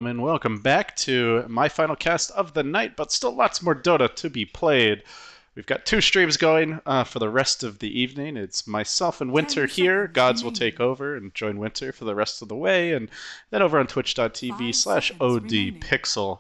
And welcome back to my final cast of the night, but still lots more Dota to be played. We've got two streams going for the rest of the evening. It's myself and Winter here. Gods will take over and join Winter for the rest of the way. And then over on twitch.tv/ODPixel,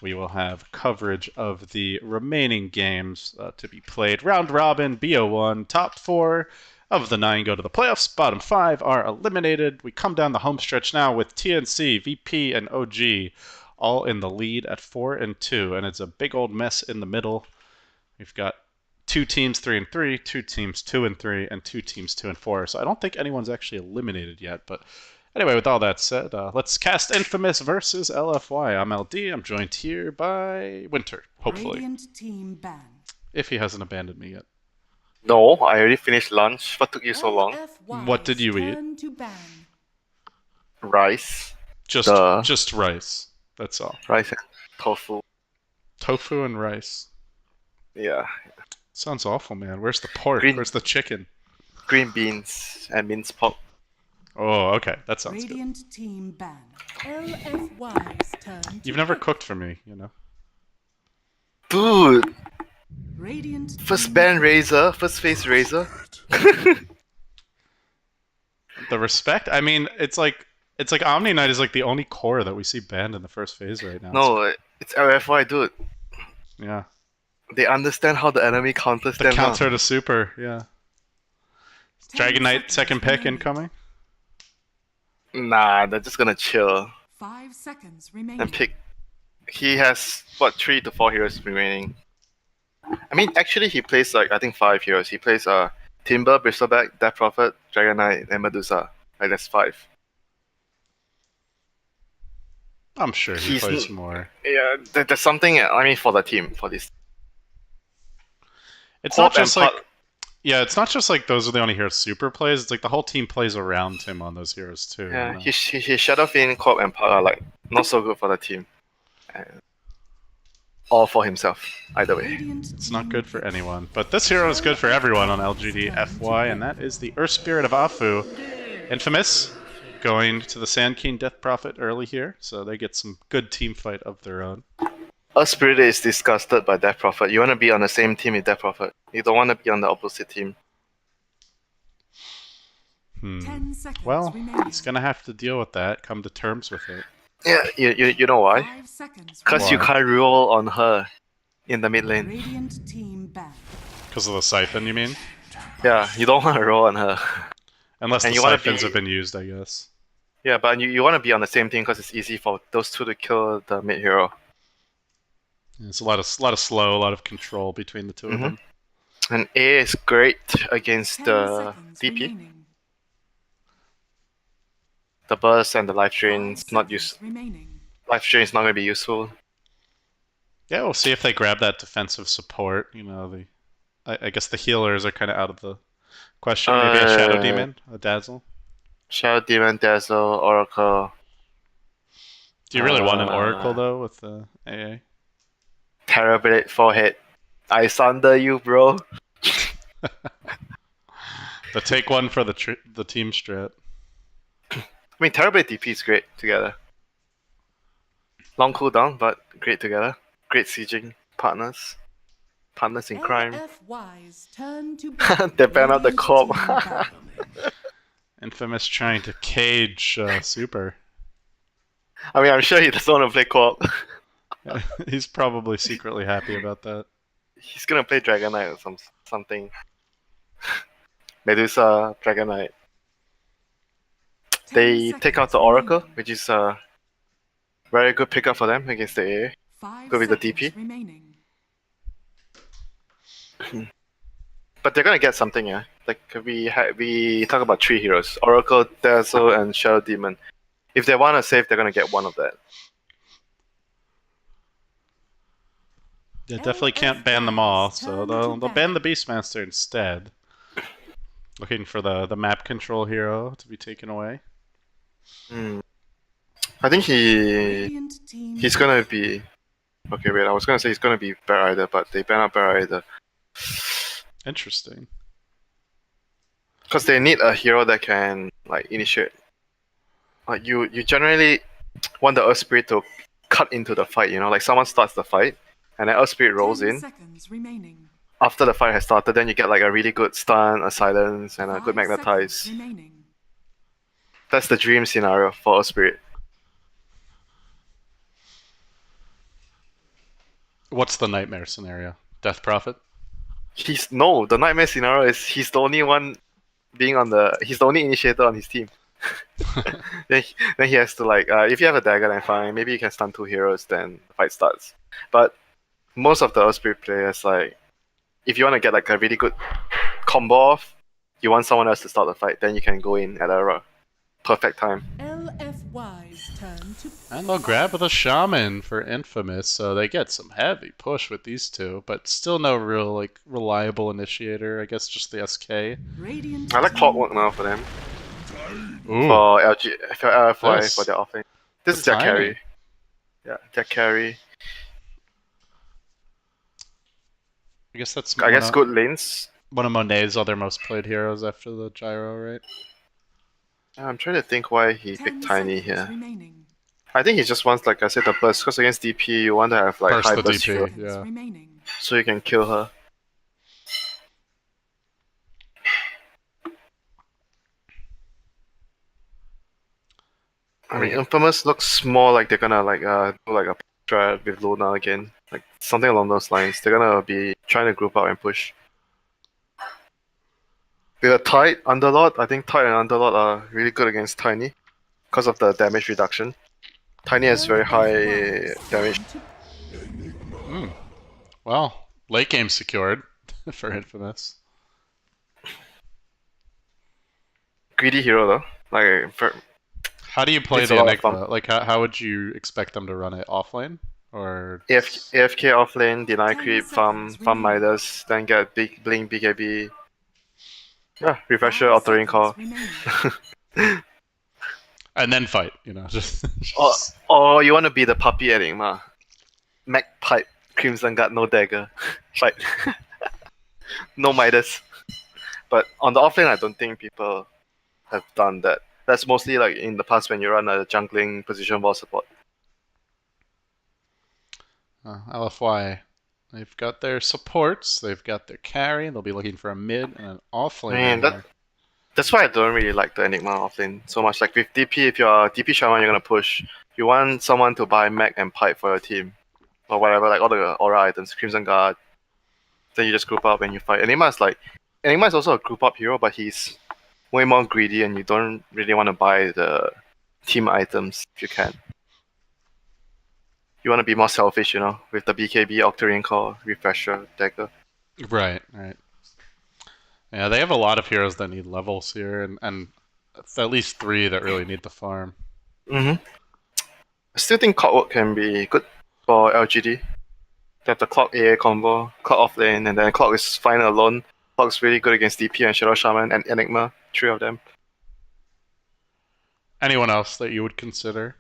we will have coverage of the remaining games to be played. Round robin, BO1, top four of the 9 go to the playoffs. Bottom 5 are eliminated. We come down the home stretch now with TNC, VP, and OG all in the lead at 4 and 2, and it's a big old mess in the middle. We've got two teams 3 and 3, two teams 2 and 3, and two teams 2 and 4. So I don't think anyone's actually eliminated yet. But anyway, with all that said, let's cast Infamous versus LFY. I'm LD. I'm joined here by Winter, hopefully, Team ban. if he hasn't abandoned me yet. No, I already finished lunch. What took you so long? What did you eat? Rice. Just rice. That's all. Rice and tofu. Tofu and rice. Yeah. Sounds awful, man. Where's the pork? Where's the chicken? Green beans and minced pork. Oh, okay. That sounds Radiant good. Team ban. LFY's turn. You've never cooked for me, you know. Dude. Radiant first ban Razor, first face Razor. The respect? I mean, it's like Omni Knight is like the only core that we see banned in the first phase right now. No, it's LFY, dude. Yeah. They understand how the enemy counters them. Counter to super, yeah. Dragon Knight second pick incoming? Nah, they're just gonna chill. 5 seconds remaining. And pick. He has, what, 3 to 4 heroes remaining. I mean, actually, he plays like, I think 5 heroes. He plays Timber, Bristleback, Death Prophet, Dragon Knight, and Medusa. Like, that's 5. I'm sure he plays more. Yeah, there's something, I mean, for the team, for this. It's not just like... Yeah, it's not just like those are the only heroes super plays. It's like the whole team plays around him on those heroes too. Yeah, his Shadowfiend, Corp, and Puck are like not so good for the team. Or for himself, either way. It's not good for anyone. But this hero is good for everyone on LGD.FY, and that is the Earth Spirit of Afu. Infamous, going to the Sand King Death Prophet early here, so they get some good team fight of their own. Earth Spirit is disgusted by Death Prophet. You want to be on the same team with Death Prophet. You don't want to be on the opposite team. Well, he's gonna have to deal with that, come to terms with it. Yeah, you know why? Because you can't roll on her in the mid lane. Because of the Siphon, you mean? Yeah, you don't want to roll on her. Unless the Siphons have been used, I guess. Yeah, but you want to be on the same team because it's easy for those two to kill the mid hero. It's a lot of slow, a lot of control between the two of them. And A is great against the DP. The burst and the life drain is not useful. Life drain is not going to be useful. Yeah, we'll see if they grab that defensive support. You know, I guess the healers are kind of out of the question. Maybe a Shadow Demon, a Dazzle. Shadow Demon, Dazzle, Oracle. Do you really want an Oracle though with the AA? Terrorblade forehead. I sunder you, bro. The take one for the team strat. I mean, Terrorblade DP is great together. Long cooldown, but great together. Great sieging partners. Partners in crime. They ban out the corp. Infamous trying to cage Super. I mean, I'm sure he doesn't want to play corp. Yeah, he's probably secretly happy about that. He's gonna play Dragon Knight or something. Medusa, Dragon Knight. They take out the Oracle, which is a very good pickup for them against the AA. Good with the DP. But they're gonna get something, yeah. Like we talk about 3 heroes: Oracle, Dazzle, and Shadow Demon. If they want to save, they're gonna get one of that. They definitely can't ban them all, so they'll ban the Beastmaster instead. Looking for the map control hero to be taken away. I think he's gonna be... Okay, wait, I was gonna say he's gonna be Bear Rider, but they ban out Bear Rider. Interesting. Because they need a hero that can like initiate. Like you generally want the Earth Spirit to cut into the fight. You know, like someone starts the fight, and then Earth Spirit rolls 10 in. seconds remaining. After the fight has started, then you get like a really good stun, a silence, and a good 5 magnetize. seconds remaining. That's the dream scenario for Earth Spirit. What's the nightmare scenario? Death Prophet? The nightmare scenario is he's the only one he's the only initiator on his team. then he has to like if you have a dagger then fine, maybe you can stun 2 heroes, then the fight starts. But most of the Earth Spirit players, like if you want to get like a really good combo off, you want someone else to start the fight, then you can go in at a perfect time. LFY's turn to And they'll grab the Shaman for Infamous, so they get some heavy push with these two, but still no real like reliable initiator. I guess just the SK. Radiant. I like team Clockwork now for them. Ooh, For LFY This. for their offlane. This The is their timing. carry. Yeah, their carry. I guess that's I guess good lanes. one of Monet's other most played heroes after the Gyro, right? I'm trying to think why he 10 picked Tiny seconds here. remaining. I think he just wants, like I said, the burst. Because against DP, you want to have like Burst high the burst DP. hero, Seconds yeah. remaining. so you can kill her. I mean, Infamous looks more like they're gonna like do like a strat with Luna again, like something along those lines. They're gonna be trying to group out and push. With a tight Underlord, I think Tight and Underlord are really good against Tiny because of the damage reduction. Tiny has very high LFY's damage. turn to Well, late game secured for Infamous. Greedy hero though, like How do you play It's the a lot of fun. Enigma? Like, how would you expect them to run it offlane? Or AFK offlane, deny 10 creep, farm seconds remaining. Midas, then get big blink BKB. Yeah, refresher, 5 altering call. seconds remaining. and then fight, just Or you want to be the puppy Enigma. Mac pipe, Crimson Guard, no dagger. Fight. No Midas. But on the offlane, I don't think people have done that. That's mostly like in the past when you run a jungling position ball support. LFY. They've got their supports, they've got their carry, they'll be looking for a mid and an offlane Man, here. that's why I don't really like the Enigma offlane so much. Like with DP, if you're a DP shaman, you're gonna push. You want someone to buy mech and pipe for your team, or whatever, like all the aura items, Crimson Guard. Then you just group up and you fight. Enigma is also a group up hero, but he's way more greedy, and you don't really want to buy the team items if you can. You want to be more selfish, with the BKB, Octarine Core, Refresher, Dagger. Right. Yeah, they have a lot of heroes that need levels here, and at least 3 that really need the farm. I still think Clockwork can be good for LGD. They have the Clock AA combo, Clock offlane, and then Clock is fine alone. Clock's really good against DP and Shadow Shaman and Enigma, 3 of them. Anyone else that you would consider?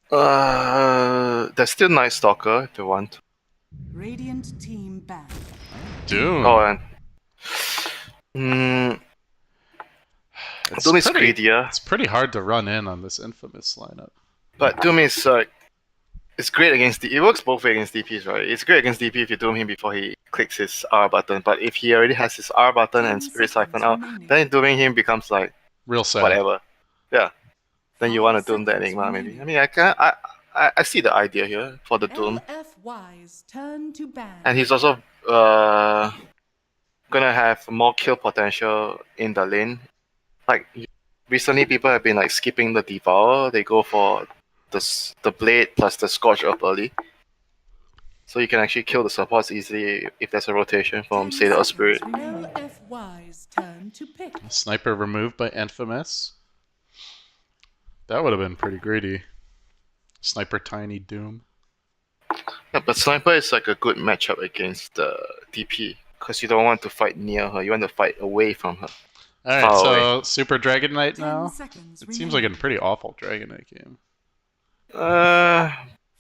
There's still Night Stalker if you want. Radiant team back. Doom. Oh, and Doom is greedier, It's pretty hard to run in on this Infamous lineup. but Doom is it's great against it works both ways against DPs, right? It's great against DP if you Doom him before he clicks his R button, but if he already has his R button and 10 Spirit Siphon seconds out, remaining. then Dooming him becomes like Real sad. whatever. Yeah. Then you 5 want to Doom the seconds Enigma maybe. remaining. I mean, I see the idea here for the Doom. LFY's turn to ban. And he's also gonna have more kill potential in the lane. Like recently, people have been like skipping the Devour. They go for the Blade plus the Scorch up early, so you can actually kill the supports easily if there's a rotation from 10 say the seconds Spirit. remaining. LFY's turn to pick. Sniper removed by Infamous. That would have been pretty greedy. Sniper Tiny Doom. Yeah, but Sniper is like a good matchup against the DP because you don't want to fight near her. You want to fight away from her. Alright, Far so away. Super Dragon Knight 10 now? seconds It seems like a remaining. pretty awful Dragon Knight game. 5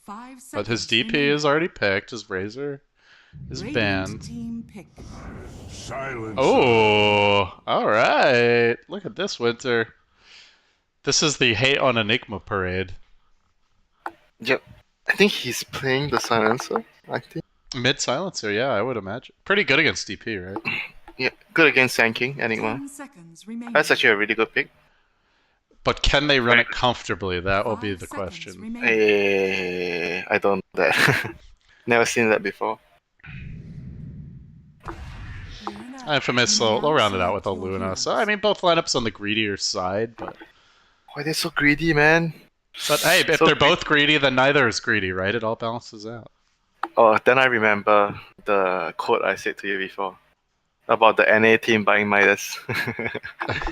seconds But his DP remaining. is already picked, his Razor is Radiant banned. team pick. Oh, alright. Look at this, Winter. This is the Hate on Enigma parade. Yep. I think he's playing the silencer. I think. Mid silencer, yeah, I would imagine. Pretty good against DP, right? Yeah, good against Sanking, Enigma. 10 seconds remaining. That's actually a really good pick. But can they run Right. it comfortably? That will be 5 the seconds question. remaining. I don't know that. Never seen that before. Luna, Infamous, you may they'll now round it out with select a your Luna. So, heroes. I mean, both lineups on the greedier side, but Why they're so greedy, man? hey, if So they're greedy. both greedy, then neither is greedy, right? It all balances out. Oh, then I remember the quote I said to you before about the NA team buying Midas.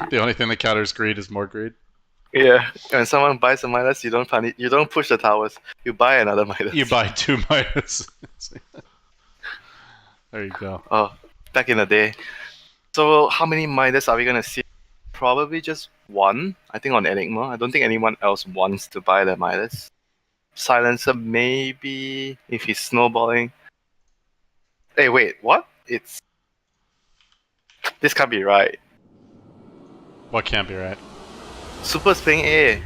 The only thing that counters greed is more greed. Yeah, when someone buys a Midas, you don't punish, you don't push the towers. You buy another Midas. You buy 2 Midas. There you go. Oh, back in the day. So how many Midas are we gonna see? Probably just one. I think on Enigma. I don't think anyone else wants to buy the Midas. Silencer maybe if he's snowballing. Hey, wait, what? This can't be right. What can't be right? Super's playing A.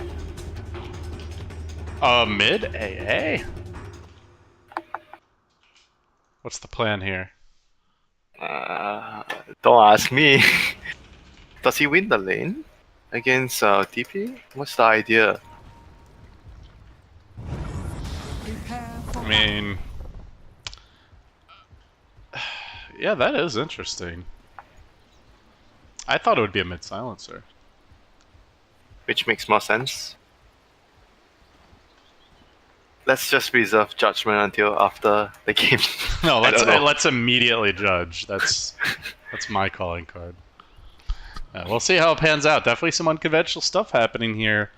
Mid AA? What's the plan here? Don't ask me. Does he win the lane against TP? What's the idea? Prepare for I mean, yeah, that is interesting. I thought it would be a mid silencer. Which makes more sense. Let's just reserve judgment until after the game. No, I don't know. let's immediately judge. That's my calling card. We'll see how it pans out. Definitely some unconventional stuff happening here.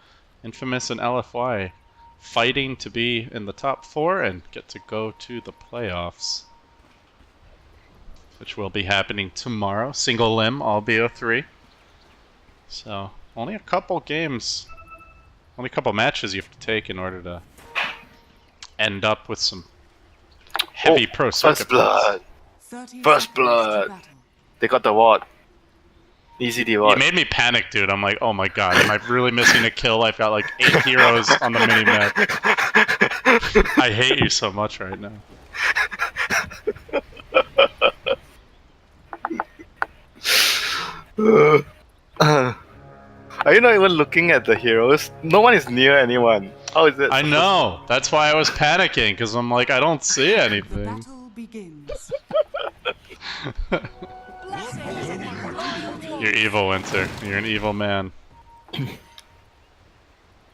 Infamous and LFY fighting to be in the top 4 and get to go to the playoffs, which will be happening tomorrow. Single limb, all BO3. So only a couple games, only a couple matches you have to take in order to end up with some heavy pro circuit First blood. 30 First seconds blood. to battle. They got the ward. Easy You ward. made me panic, dude. I'm like, oh my god, am I really missing a kill? I've got like 8 heroes on the minimap. I hate you so much right now. Are you not even looking at the heroes? No one is near anyone. How is it? I know. That's why I was panicking, because I'm like, I don't see The anything. battle begins. You're evil, Winter. You're an evil man.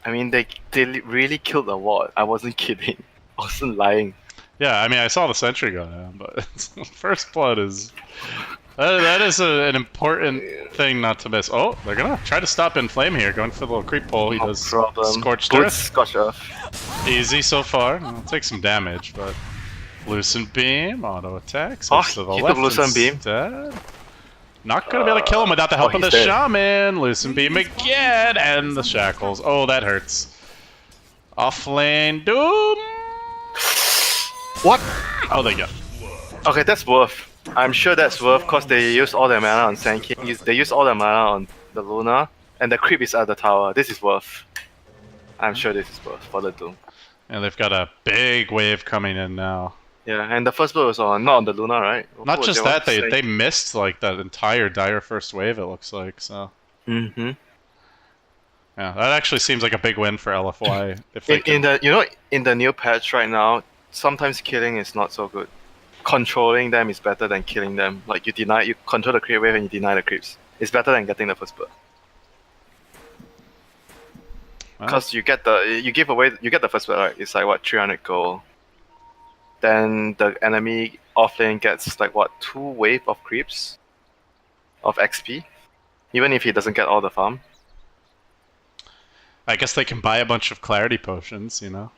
I mean, they really killed the ward. I wasn't kidding. I wasn't lying. Yeah, I mean, I saw the sentry go down, but first blood is... That is an important thing not to miss. Oh, they're gonna try to stop Inflame here, going for the little creep pull. He No does problem. Scorched Good Earth. Scorched Earth. Easy so far. It'll take some damage, but... Loosen Beam, auto attacks. Oh, To the he left took Loosen Beam. instead. Not gonna be able to kill him without the help of the he's dead. Shaman. Loosen Beam again, and the Shackles. Oh, that hurts. Offlane Doom. What? Oh, they go. Okay, that's worth. I'm sure that's worth because they use all their mana on Sanking. They use all their mana on the Luna, and the creep is at the tower. This is worth. I'm sure this is worth for the Doom. And they've got a big wave coming in now. Yeah, and the first blow was not on the Luna, right? Not just that, they missed like that entire dire first wave. It looks like so. Mm-hmm. Yeah, that actually seems like a big win for LFY. If they In the new patch right now, sometimes killing is not so good. Controlling them is better than killing them. Like you control the creep wave and you deny the creeps. It's better than getting the first blood. Because you get the first blood, right? It's like what, 300 gold. Then the enemy offlane gets like what, 2 wave of creeps of XP, even if he doesn't get all the farm. I guess they can buy a bunch of clarity potions, you know.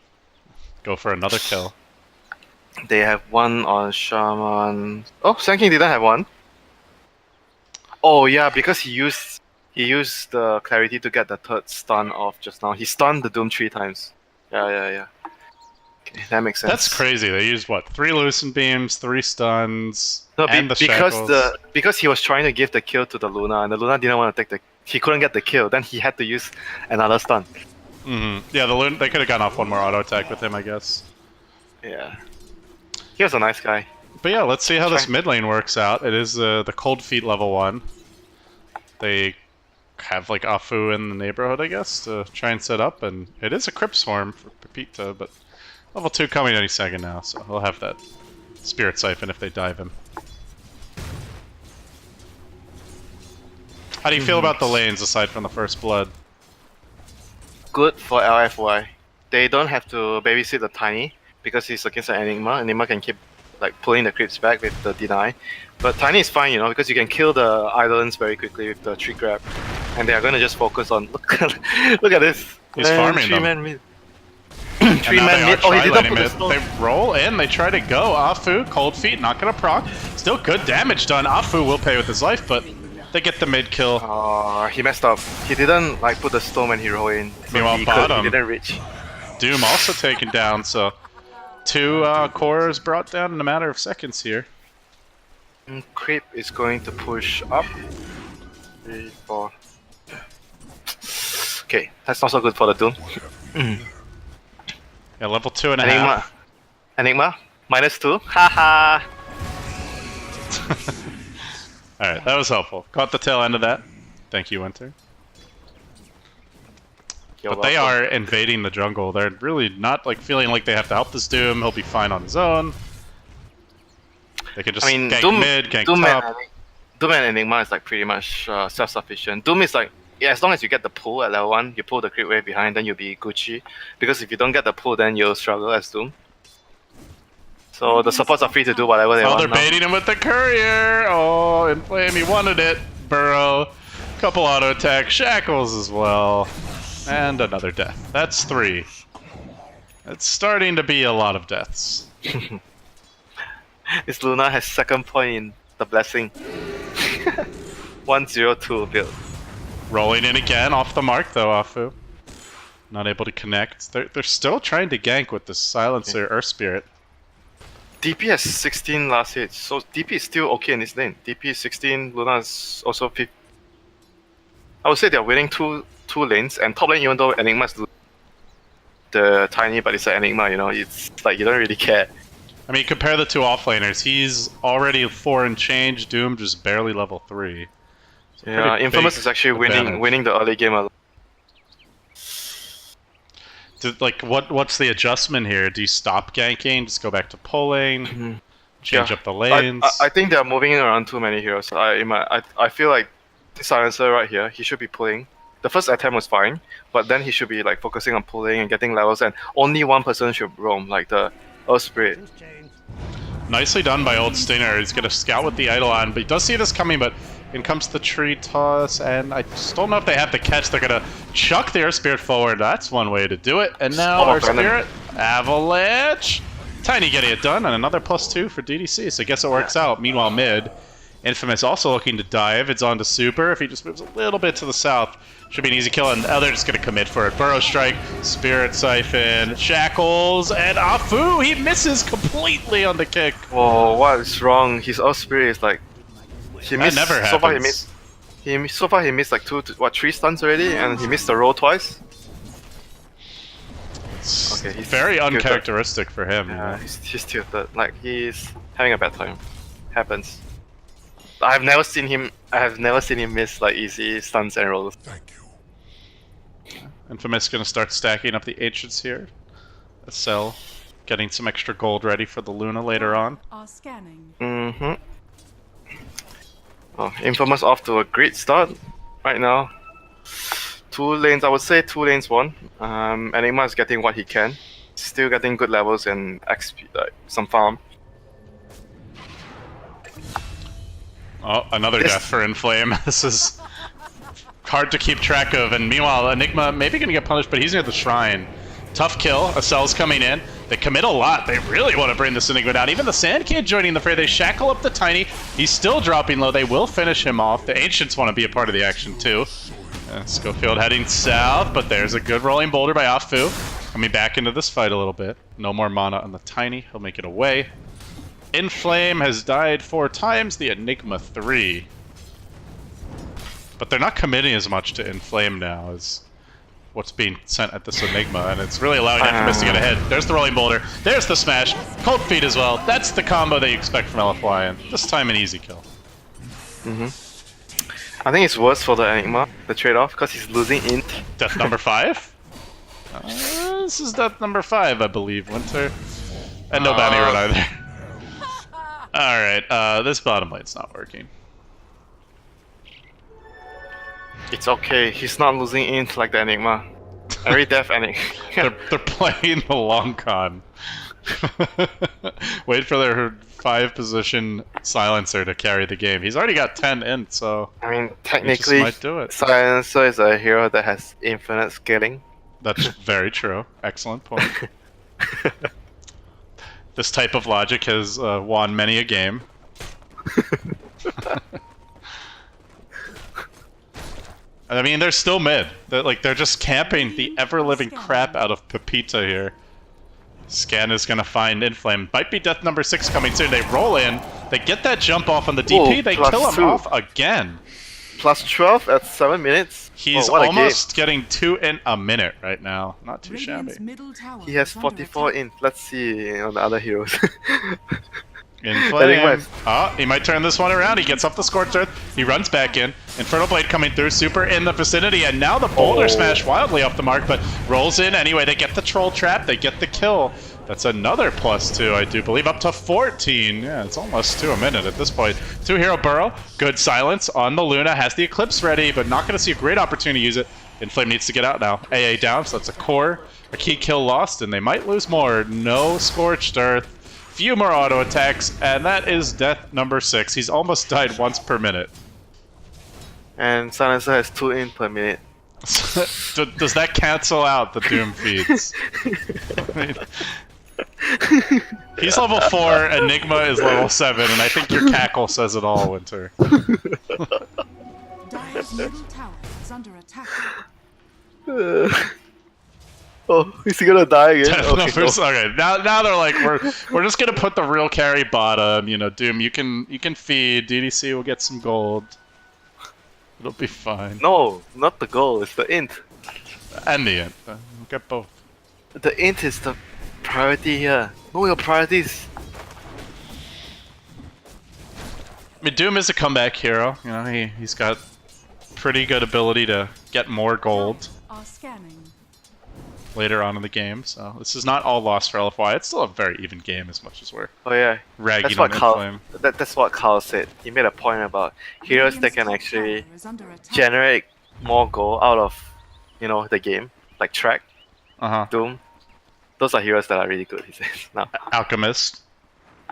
Go for another kill. They have one on Shaman. Oh, Sanking didn't have one. Oh yeah, because he used the clarity to get the 3rd stun off just now. He stunned the Doom 3 times. Yeah. Okay, that makes sense. That's crazy. They used what? 3 loosen beams, 3 stuns, No, and the shackles. because he was trying to give the kill to the Luna, and the Luna didn't want to take the. He couldn't get the kill. Then he had to use another stun. Yeah, the Loon, they could have gone off one more auto attack with him, I guess. Yeah. He was a nice guy. But yeah, let's see how this mid lane works out. It is the Cold Feet level 1. They have like Afu in the neighborhood, I guess, to try and set up, and it is a Crypt Swarm for Pepita, but level 2 coming any second now, so he'll have that Spirit Siphon if they dive him. How do you feel about the lanes aside from the First Blood? Good for LFY. They don't have to babysit the Tiny because he's against an Enigma. Enigma can keep like pulling the creeps back with the deny. But Tiny is fine, you know, because you can kill the islands very quickly with the tree grab. And they are going to just focus on... Look at this. He's farming them. Three-man mid. Three-man mid. Oh, he did not put the stone. They roll in, they try to go. Afu, Cold Feet, not going to proc. Still good damage done. Afu will pay with his life, but they get the mid kill. He messed up. He didn't like put the stone when he rolled in. So Meanwhile, bottom. He didn't reach. Doom also taken down, so 2 cores brought down in a matter of seconds here. Creep is going to push up. 3, 4. Okay, that's not so good for the Doom. Yeah, level 2.5. Enigma, -2. Haha. Alright, that was helpful. Caught the tail end of that. Thank you, Winter. But they are invading the jungle. They're really not like feeling like they have to help this Doom. He'll be fine on his own. They can just gank mid, gank top. Doom and Enigma is like pretty much self-sufficient. Doom is like, yeah, as long as you get the pull at level 1, you pull the creep wave behind, then you'll be Gucci. Because if you don't get the pull, then you'll struggle as Doom. So the supports are free to do whatever they want. Oh, they're baiting him with the courier! Oh, Inflame, he wanted it. Burrow. Couple auto attacks, Shackles as well. And another death. That's 3. It's starting to be a lot of deaths. This Luna has second point in the blessing. 102 build. Rolling in again, off the mark though, Afu. Not able to connect. They're still trying to gank with the Silencer Earth Spirit. DP has 16 last hits, so DP is still okay in this lane. DP is 16, Luna is also 50. I would say they're winning two lanes, and top lane, even though Enigma's the Tiny, but it's an Enigma, you know, it's like you don't really care. I mean, compare the 2 offlaners. He's already 4 and change, Doom just barely level 3. So yeah, Infamous is actually winning the early game. Like, what's the adjustment here? Do you stop ganking, just go back to pulling, change up the lanes? I think they're moving around too many heroes. I feel like this Silencer right here, he should be pulling. The first attempt was fine, but then he should be like focusing on pulling and getting levels, and only one person should roam, like the Earth Spirit. Nicely done by Old Stinger. He's gonna scout with the Eidolon, but he does see this coming, but in comes the tree toss, and I just don't know if they have the catch. They're gonna chuck the Earth Spirit forward. That's one way to do it. And now Earth Spirit, Avalanche. Tiny getting it done, and another +2 for DDC, so I guess it works out. Meanwhile, mid, Infamous also looking to dive. It's on to Super. If he just moves a little bit to the south, should be an easy kill, and they're just gonna commit for it. Burrow Strike, Spirit Siphon, Shackles, and Afu, he misses completely on the kick. Whoa, what is wrong? His Earth Spirit is like... He missed, that never happens. So far he missed like 3 stuns already, and he missed the roll twice. Okay, he's very uncharacteristic for him. Yeah, he's tilted. Like, he's having a bad time. Happens. I have never seen him miss like easy stuns and rolls. Thank you. Infamous gonna start stacking up the Ancients here. A cell, getting some extra gold ready for the Luna later on. Are scanning. Oh, Infamous off to a great start right now. 2 lanes, I would say 2 lanes won. Enigma is getting what he can. Still getting good levels and XP, like some farm. Oh, another death for Inflame. This is hard to keep track of, and meanwhile, Enigma maybe gonna get punished, but he's near the shrine. Tough kill, a cell's coming in. They commit a lot. They really want to bring this Enigma down. Even the Sand Kid joining the fray. They shackle up the Tiny. He's still dropping low. They will finish him off. The Ancients want to be a part of the action too. Schofield heading south, but there's a good rolling boulder by Afu. Coming back into this fight a little bit. No more mana on the Tiny. He'll make it away. Inflame has died 4 times. The Enigma 3. But they're not committing as much to Inflame now as what's being sent at this Enigma, and it's really allowing Alchemist to get ahead. There's the Rolling Boulder, there's the smash, Cold Feet as well. That's the combo that you expect from LFY, and this time an easy kill. I think it's worse for the Enigma, the trade-off, because he's losing int. Death number 5? This is death number 5, I believe, Winter. And no bounty run either. Alright, this bottom lane's not working. It's okay, he's not losing int like the Enigma. Every death Enigma. They're playing the long con. Wait for their 5 position silencer to carry the game. He's already got 10 int, so I mean, he technically, just might do it. Silencer is a hero that has infinite scaling. That's very true. Excellent point. This type of logic has won many a game. I mean, they're still mid. They're just camping the ever-living crap out of Pepita here. Scan is gonna find Inflame. Might be death number 6 coming soon. They roll in. They get that jump off on the DP. Whoa, they kill him 2. off again. Plus 12 at 7 minutes. He's what a almost getting 2 in a minute right now. Not too shabby. He has 44 int. Let's see on the other heroes. Inflame. Oh, he might turn this one around. He gets up the Scorched Earth. He runs back in. Infernal Blade coming through. Super in the vicinity. And now the Boulder Smash wildly off the mark, but rolls in anyway. They get the Troll Trap. They get the kill. That's another +2, I do believe. Up to 14. Yeah, it's almost 2 a minute at this point. 2-hero Burrow. Good silence on the Luna. Has the Eclipse ready, but not going to see a great opportunity to use it. Inflame needs to get out now. AA down, so that's a core. A key kill lost, and they might lose more. No Scorched Earth. Few more auto attacks, and that is death number 6. He's almost died once per minute. And Silencer has 2 int per minute. Does that cancel out the Doom feeds? I mean, he's level 4, Enigma is level 7, and I think your cackle says it all, Winter. Dire's middle tower is under attack. Oh, is he gonna die again? Okay, now they're like, we're just gonna put the real carry bottom. You know, Doom, you can feed. DDC will get some gold. It'll be fine. No, not the goal. It's the int. And the int. We'll get both. The int is the priority here. Know your priorities. I mean, Doom is a comeback hero. You know, he's got pretty good ability to get more gold Are scanning. later on in the game. So this is not all lost for LFY. It's still a very even game as much as we're Oh yeah, ragging that's what on Carl. Inflame. That's what Carl said. He made a point about heroes that can actually Tower is under attack. generate more gold out of, the game, like Track, Uh-huh. Doom. Those are heroes that are really good. He says now. Alchemist.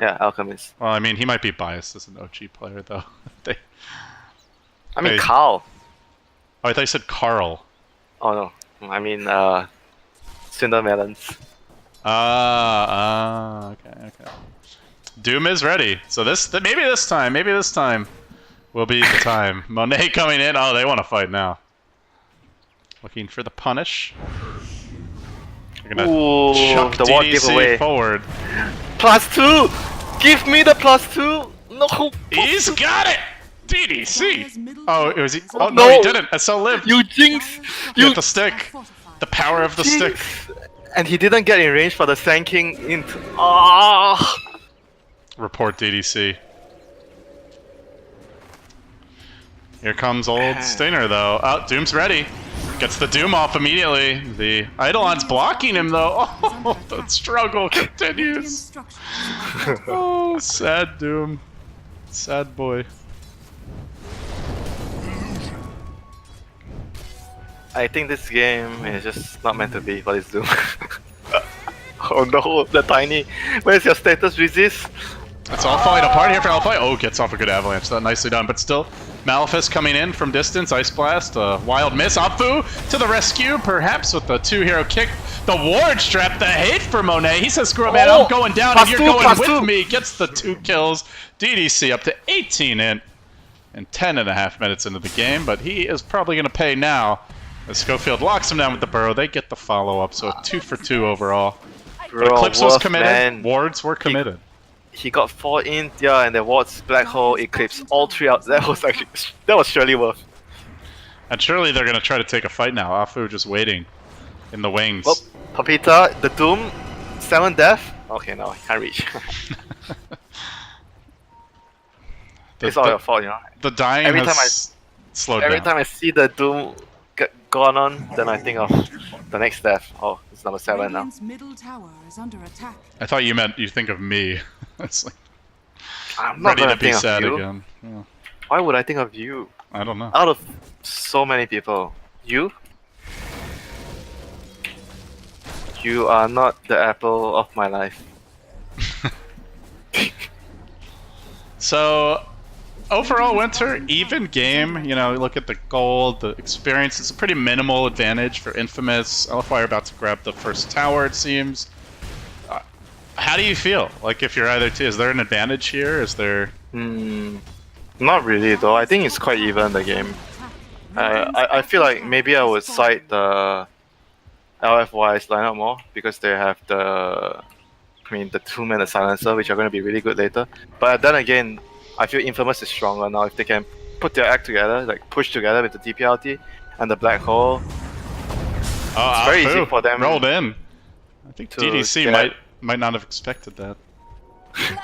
Yeah, Alchemist. Well, I mean, he might be biased as an OG player, though. I mean Hey. Carl. Oh, I thought you said Carl. Oh no, I mean Cinder Melons. Okay. Doom is ready. So maybe this time will be the time. Monet coming in. Oh, they want to fight now. Looking for the punish. They're gonna Ooh, chuck the ward DDC giveaway. forward. +2! Give me the +2! No! He's got it! DDC! Dire's middle Oh, tower was he? is Oh, under no, he No! didn't. SL lived. You jinx! Get You the stick. fortified. The power of the stick. jinx! And he didn't get in range for the Sand King int. Ah! Report DDC. Here comes old Stinger, though. Oh, Doom's ready. Gets the Doom off immediately. The Eidolon's blocking him, though. Oh, the struggle Radiant continues. structures are fortified. Oh, sad Doom. Sad boy. I think this game is just not meant to be for this Doom. Oh no, the tiny. Where's your status resist? It's all falling apart here for LFY. Oh, gets off a good avalanche. That nicely done. But still, Malefice coming in from distance. Ice Blast. Wild miss. Apu to the rescue. Perhaps with the 2-hero kick. The ward strap. The hate for Monet. He says, screw it, man. I'm going down and you're going with me. Gets the 2 kills. DDC up to 18 in 10.5 minutes into the game. But he is probably going to pay now. As Schofield locks him down with the burrow. They get the follow-up. So 2 for 2 overall. Bro, Eclipse was Wolf, committed. man. Wards were committed. He got 4 int, yeah, and the wards, Black Hole, Eclipse, all 3 out. That was surely worth. And surely they're gonna try to take a fight now. Afu just waiting in the wings. Oh, Papita, the Doom, 7 death. Okay, no, I can't reach. It's all your fault, you know. The dying Every has slowed Every down. time I see the Doom get gone on, then I think of the next death. Oh, it's number 7 now. Radiant's middle tower is under attack. I thought you meant you think of me. It's like I'm not ready gonna to be think of sad you. again. Yeah, Why would I think of you? I don't know. Out of so many people, you? You are not the apple of my life. So, overall, Winter, even game. You know, look at the gold, the experience. It's a pretty minimal advantage for Infamous. LFY are about to grab the first tower, it seems. How do you feel? Like, if you're either two, is there an advantage here? Is there... Not really though. I think it's quite even the game. I feel like maybe I would cite the LFY's lineup more because they have the 2-minute silencer, which are going to be really good later. But then again, I feel Infamous is stronger now if they can put their act together, like push together with the TPLT and the black hole. Oh, It's very easy for them. rolled in. I think to DDC get- might not have expected that. I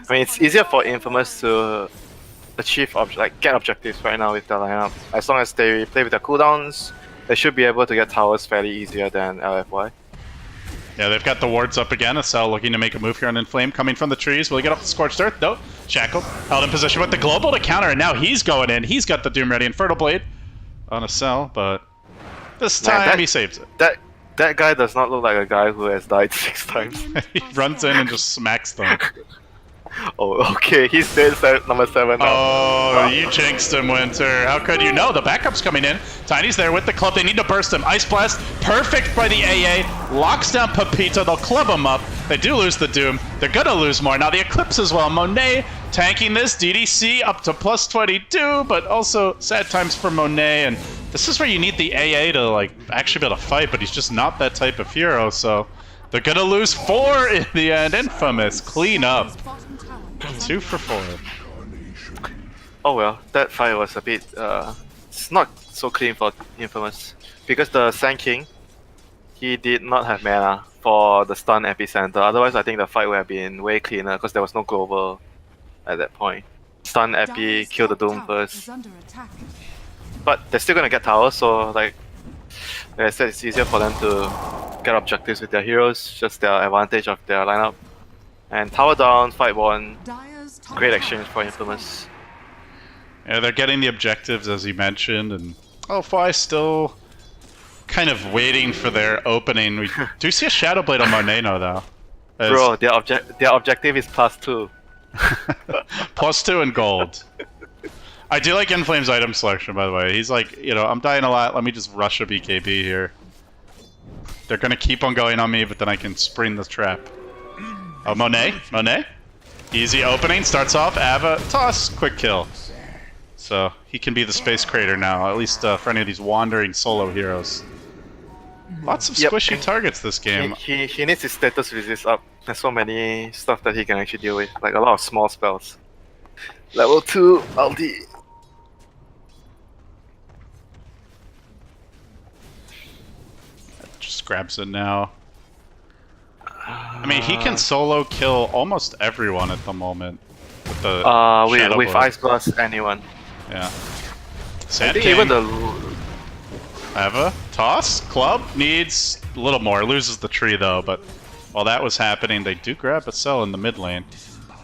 mean, it's easier for Infamous to achieve get objectives right now with their lineup. As long as they play with their cooldowns, they should be able to get towers fairly easier than LFY. Yeah, they've got the wards up again. Acel looking to make a move here on Inflame, coming from the trees. Will he get off the Scorched Earth? No. Shackle held in position with the Global to counter, and now he's going in. He's got the Doom ready. Infernal Blade on Acel, but this time he saves it. That guy does not look like a guy who has died 6 times. He runs in and just smacks them. Oh, okay, he's dead, number 7 now. Oh, you jinxed him, Winter. How could you? No, the backup's coming in. Tiny's there with the club. They need to burst him. Ice Blast, perfect by the AA. Locks down Pepito. They'll club him up. They do lose the Doom. They're gonna lose more. Now the Eclipse as well. Monet tanking this. DDC up to plus 22, but also sad times for Monet. And this is where you need the AA to like actually be able to fight, but he's just not that type of hero, so they're gonna lose 4 in the end. Infamous, clean up. 2 for 4. Oh well, that fight was a bit, it's not so clean for Infamous. Because the Sand King, he did not have mana for the stun epicenter. Otherwise, I think the fight would have been way cleaner because there was no global at that point. Stun epi, kill the Doom first. But they're still gonna get towers, so like I said, it's easier for them to get objectives with their heroes, just their advantage of their lineup. And tower down, fight won. Great exchange for Infamous. Yeah, they're getting the objectives as you mentioned, and LFY still kind of waiting for their opening. We do see a Shadow Blade on Moneno though. Bro, their objective is +2. +2 in gold. I do like Inflame's item selection, by the way. He's like, you know, I'm dying a lot, let me just rush a BKB here. They're gonna keep on going on me, but then I can spring the trap. Oh, Monet? Easy opening, starts off, Ava, toss, quick kill. So, he can be the space crater now, at least for any of these wandering solo heroes. Lots of squishy targets this game. He needs his status resist up. There's so many stuff that he can actually deal with, like a lot of small spells. Level 2 ulti. Just grabs it now. I mean, he can solo kill almost everyone at the moment. With the Shadow with Blade. Ice Blast, anyone. Yeah. I Sand think King, even the Eva, toss, club, needs a little more. Loses the tree though, but while that was happening, they do grab a cell in the mid lane.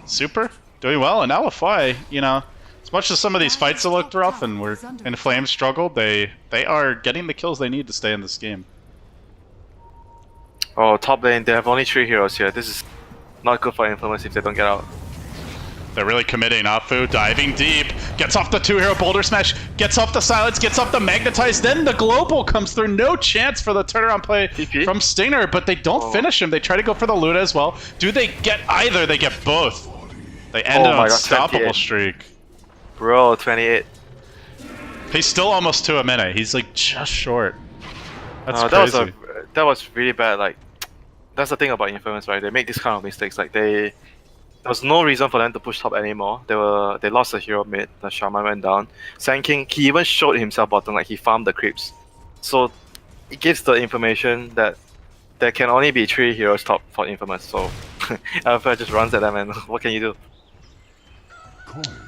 Super, doing well, and LFY, you know, as much as some of these fights have looked rough and were Inflame struggled, they are getting the kills they need to stay in this game. Oh, top lane, they have only 3 heroes here. This is not good for Infamous if they don't get out. They're really committing. Afu diving deep, gets off the 2-hero boulder smash, gets off the silence, gets off the magnetize, then the global comes through. No chance for the turnaround play TP? from Stinger, but they don't finish him. They try to go for the Luna as well. Do they get either? They get both. They end an my God, unstoppable 28. streak. Bro, 28. He's still almost to a minute. He's like just short. That's crazy. That was really bad. Like, that's the thing about Infamous, right? They make this kind of mistakes. Like they There was no reason for them to push top anymore. They lost the hero mid. The shaman went down. Sand King, he even showed himself bottom, like he farmed the creeps. So it gives the information that there can only be 3 heroes top for Infamous. So LFY just runs at them, and what can you do?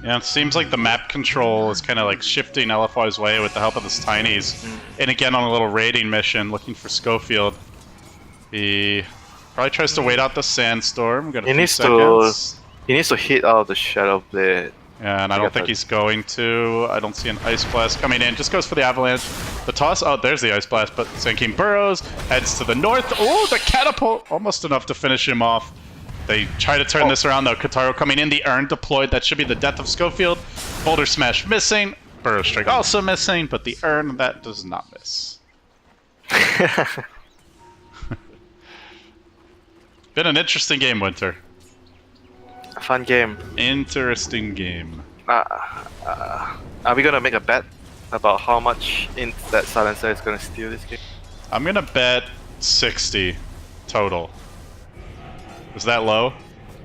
Yeah, it seems like the map control is kind of like shifting LFY's way with the help of his tinies. And again, on a little raiding mission, looking for Schofield. He probably tries to wait out the sandstorm. Got a few seconds. He needs to hit out of the Shadow Blade. Yeah, and I don't think he's going to. I don't see an Ice Blast coming in. Just goes for the Avalanche. The toss. Oh, there's the Ice Blast, but Sand King burrows, heads to the north. Oh, the Catapult! Almost enough to finish him off. They try to turn this around, though. Kataro coming in. The Urn deployed. That should be the death of Schofield. Boulder Smash missing. Burrow Strike also missing, but the Urn, that does not miss. Been an interesting game, Winter. A fun game. Interesting game. Are we gonna make a bet about how much int that Silencer is gonna steal this game? I'm gonna bet 60 total. Is that low?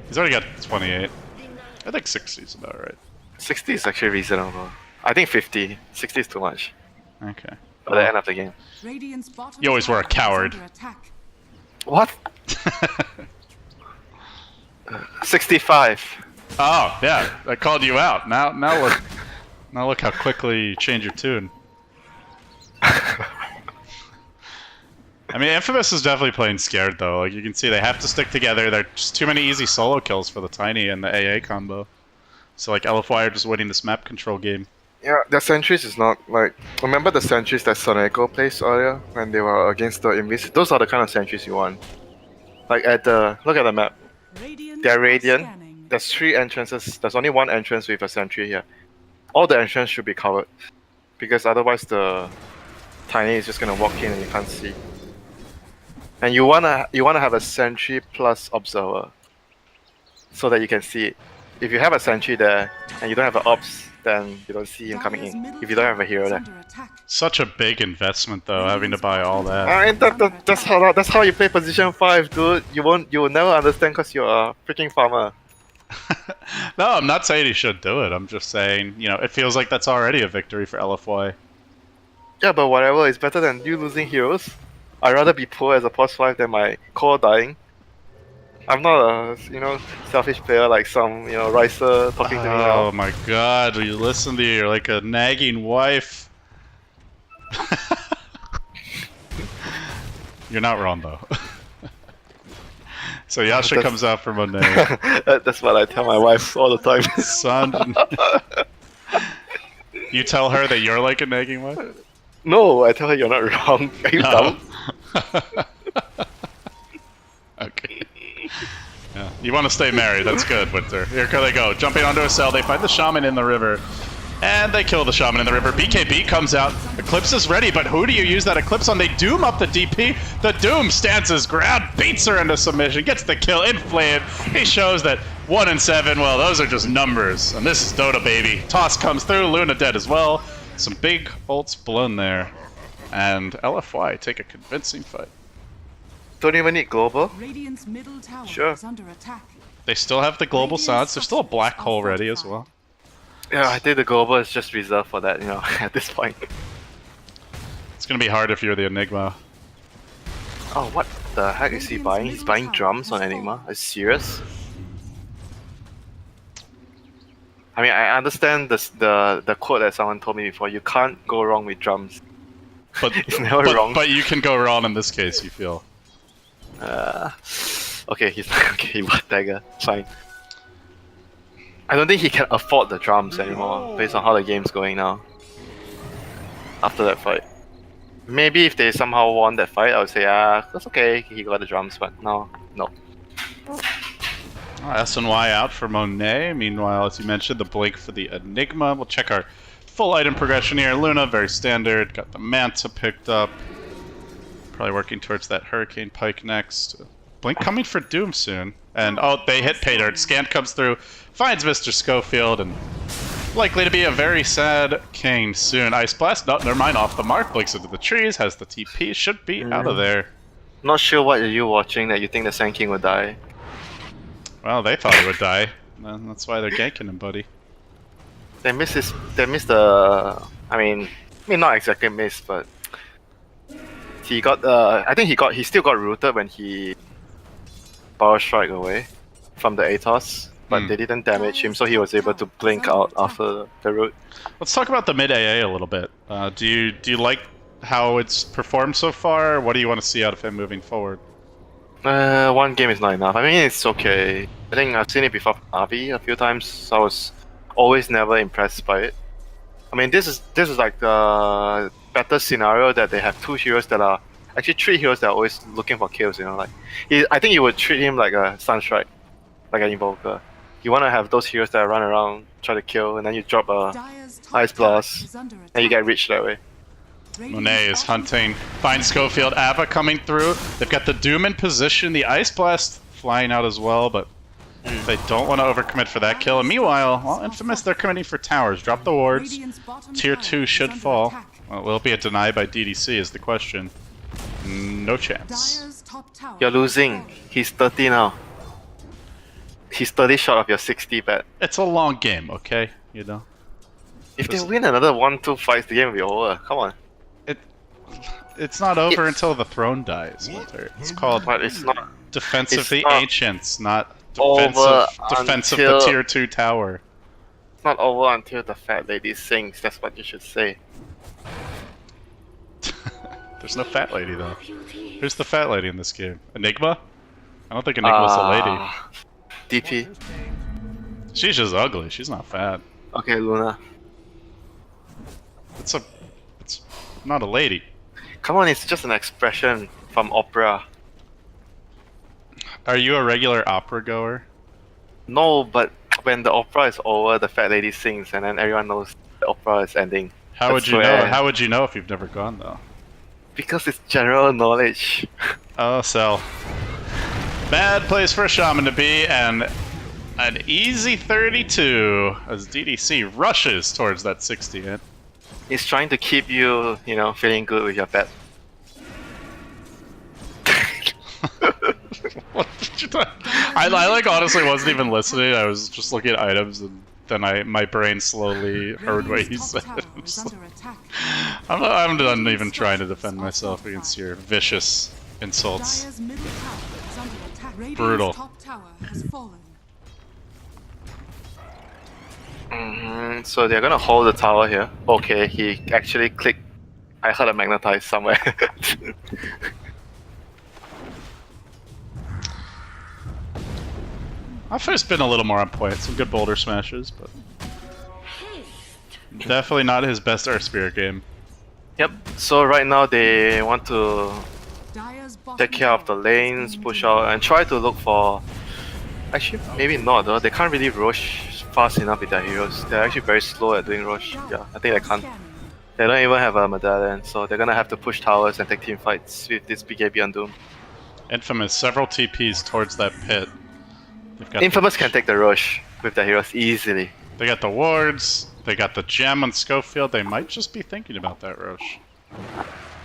He's already got 28. I think 60 is about right. 60 is actually reasonable. I think 50. 60 is too much. Okay. By the end of the game. Radiant's bottom You always were a tower is coward. under attack. What? 65. Oh, yeah. I called you out. Now look how quickly you change your tune. I mean, Infamous is definitely playing scared, though. Like, you can see they have to stick together. There's just too many easy solo kills for the Tiny and the AA combo. So, like, LFY are just winning this map control game. Yeah, the sentries is not like... Remember the sentries that Soneko placed earlier when they were against the Invis? Those are the kind of sentries you want. Like at the... Look at the map. They're Radiant. Scanning. There's 3 entrances. There's only 1 entrance with a sentry here. All the entrances should be covered. Because otherwise the Tiny is just gonna walk in and you can't see. And you wanna have a sentry plus observer. So that you can see it. If you have a sentry there and you don't have an ops, then you don't see him coming in. If you don't have a hero there. Such a big investment, though, having to buy all that. I mean, that's how you play position 5, dude. You will never understand because you're a freaking farmer. No, I'm not saying he should do it. I'm just saying, you know, it feels like that's already a victory for LFY. Yeah, but whatever, it's better than you losing heroes. I'd rather be poor as a pos 5 than my core dying. I'm not a, selfish player like some, Ricer talking to me now. Oh my god, you listen to you, you're like a nagging wife. You're not wrong, though. So Yasha comes out for Monday. That's what I tell my wife all the time. Son. You tell her that you're like a nagging wife? No, I tell her you're not wrong. Are you dumb? Okay. Yeah. You want to stay married, that's good, Winter. Here they go, jumping onto a cell, they find the shaman in the river. And they kill the shaman in the river. BKB comes out, Eclipse is ready, but who do you use that Eclipse on? They Doom up the DP. The Doom stands his ground, beats her into submission, gets the kill, Inflamed. He shows that 1 and 7, well, those are just numbers. And this is Dota, baby. Toss comes through, Luna dead as well. Some big ults blown there. And LFY take a convincing fight. Don't even need global. Radiant's middle tower Sure. is under attack. They still have the global silence. There's still a black hole ready as well. Yeah, I think the global is just reserved for that, at this point. It's gonna be hard if you're the Enigma. Oh, what the heck is he buying? He's buying drums on Enigma? Are you serious? I mean, I understand the quote that someone told me before. You can't go wrong with drums. But, It's never wrong. But you can go wrong in this case, you feel. Okay, he's okay. He bought dagger. Fine. I don't think he can afford the drums anymore, based on how the game's going now. After that fight, maybe if they somehow won that fight, I would say, that's okay. He got the drums, but no. SNY out for Monet. Meanwhile, as you mentioned, the blink for the Enigma. We'll check our full item progression here. Luna, very standard. Got the Manta picked up. Probably working towards that Hurricane Pike next. Blink coming for Doom soon. And, oh, they hit pay dirt. Scan comes through, finds Mr. Schofield, and likely to be a very sad king soon. Ice Blast, no, never mind, off the mark. Blinks into the trees, has the TP, should be out of there. Not sure what are you watching that you think the Sand King will die. Well, they thought he would die. That's why they're ganking him, buddy. They missed his. They missed the. I mean, not exactly missed, but he got. I think he got. He still got rooted when he power strike away from the ATOS, but they didn't damage him, so he was able to blink out after the root. Let's talk about the mid AA a little bit. Do you like how it's performed so far? What do you want to see out of him moving forward? One game is not enough. I mean, it's okay. I think I've seen it before from Navi a few times, so I was always never impressed by it. I mean, this is like the better scenario that they have two heroes that are actually three heroes that are always looking for kills. You know, like I think you would treat him like a Sunstrike, like an Invoker. You want to have those heroes that run around, try to kill, and then you drop a Ice Blast, and you get rich that way. Monet is hunting. Finds Schofield. Ava coming through. They've got the Doom in position. The Ice Blast flying out as well, but they don't want to overcommit for that kill. And meanwhile, well, Infamous, they're committing for towers. Drop the wards. Tier 2 should fall. Well, will it be a deny by DDC is the question. No chance. You're losing. He's 30 now. He's 30 short of your 60 bet. It's a long game, okay? You know? If they win another 1-2 fights, the game will be over. Come on. It's not over until the throne dies, Walter. It's called But it's not Defense of it's the not Ancients, not over defense of the until- Tier 2 tower. It's not over until the fat lady sings. That's what you should say. There's no fat lady, though. Who's the fat lady in this game? Enigma? I don't think Enigma's a lady. DP. She's just ugly. She's not fat. Okay, Luna. It's not a lady. Come on, it's just an expression from opera. Are you a regular opera goer? No, but when the opera is over, the fat lady sings, and then everyone knows the opera is ending. How would That's you know? where- How would you know if you've never gone though? Because it's general knowledge. Oh, Cell. Bad place for a shaman to be, and an easy 32 as DDC rushes towards that 60 hit. It's trying to keep you, feeling good with your bet. What did you do? I like honestly wasn't even listening. I was just looking at items, and then my brain slowly heard what he said. I'm done even trying to defend myself against your vicious insults. Brutal. So they're gonna hold the tower here. Okay, he actually clicked. I heard a magnetize somewhere. I've first been a little more on point. Some good boulder smashes, but definitely not his best Earth Spirit game. Yep. So right now they want to take care of the lanes, push out, and try to look for. Actually, maybe not though. They can't really rush fast enough with their heroes. They're actually very slow at doing rush. Yeah, I think they can't. They don't even have a medallion, so they're gonna have to push towers and take team fights with this BKB on Doom. Infamous, several TPs towards that pit. They've got Infamous can take the rush with their heroes easily. They got the wards. They got the gem on Schofield. They might just be thinking about that rush.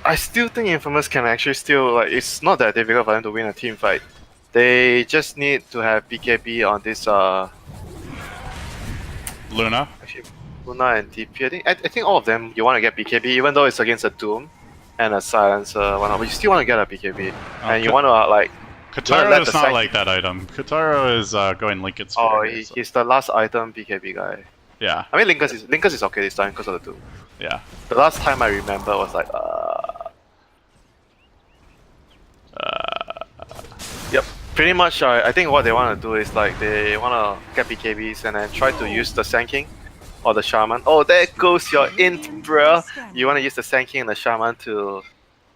I still think Infamous can actually still it's not that difficult for them to win a team fight. They just need to have BKB on this Luna. actually Luna and TP. I think all of them you want to get BKB even though it's against a Doom and a Silencer, but you still want to get a BKB. And you want to Kataro is not like that item. Kataro is going Lincoln Sphere. Oh, here, so- he's the last item BKB guy. Yeah, I mean Linkus is okay this time because of the Doom. yeah. The last time I remember was Yep. Pretty much, I think what they want to do is they want to get BKBs and then try to use the Sand King or the Shaman. Oh, there goes your int, bruh. You want to use the Sand King and the Shaman to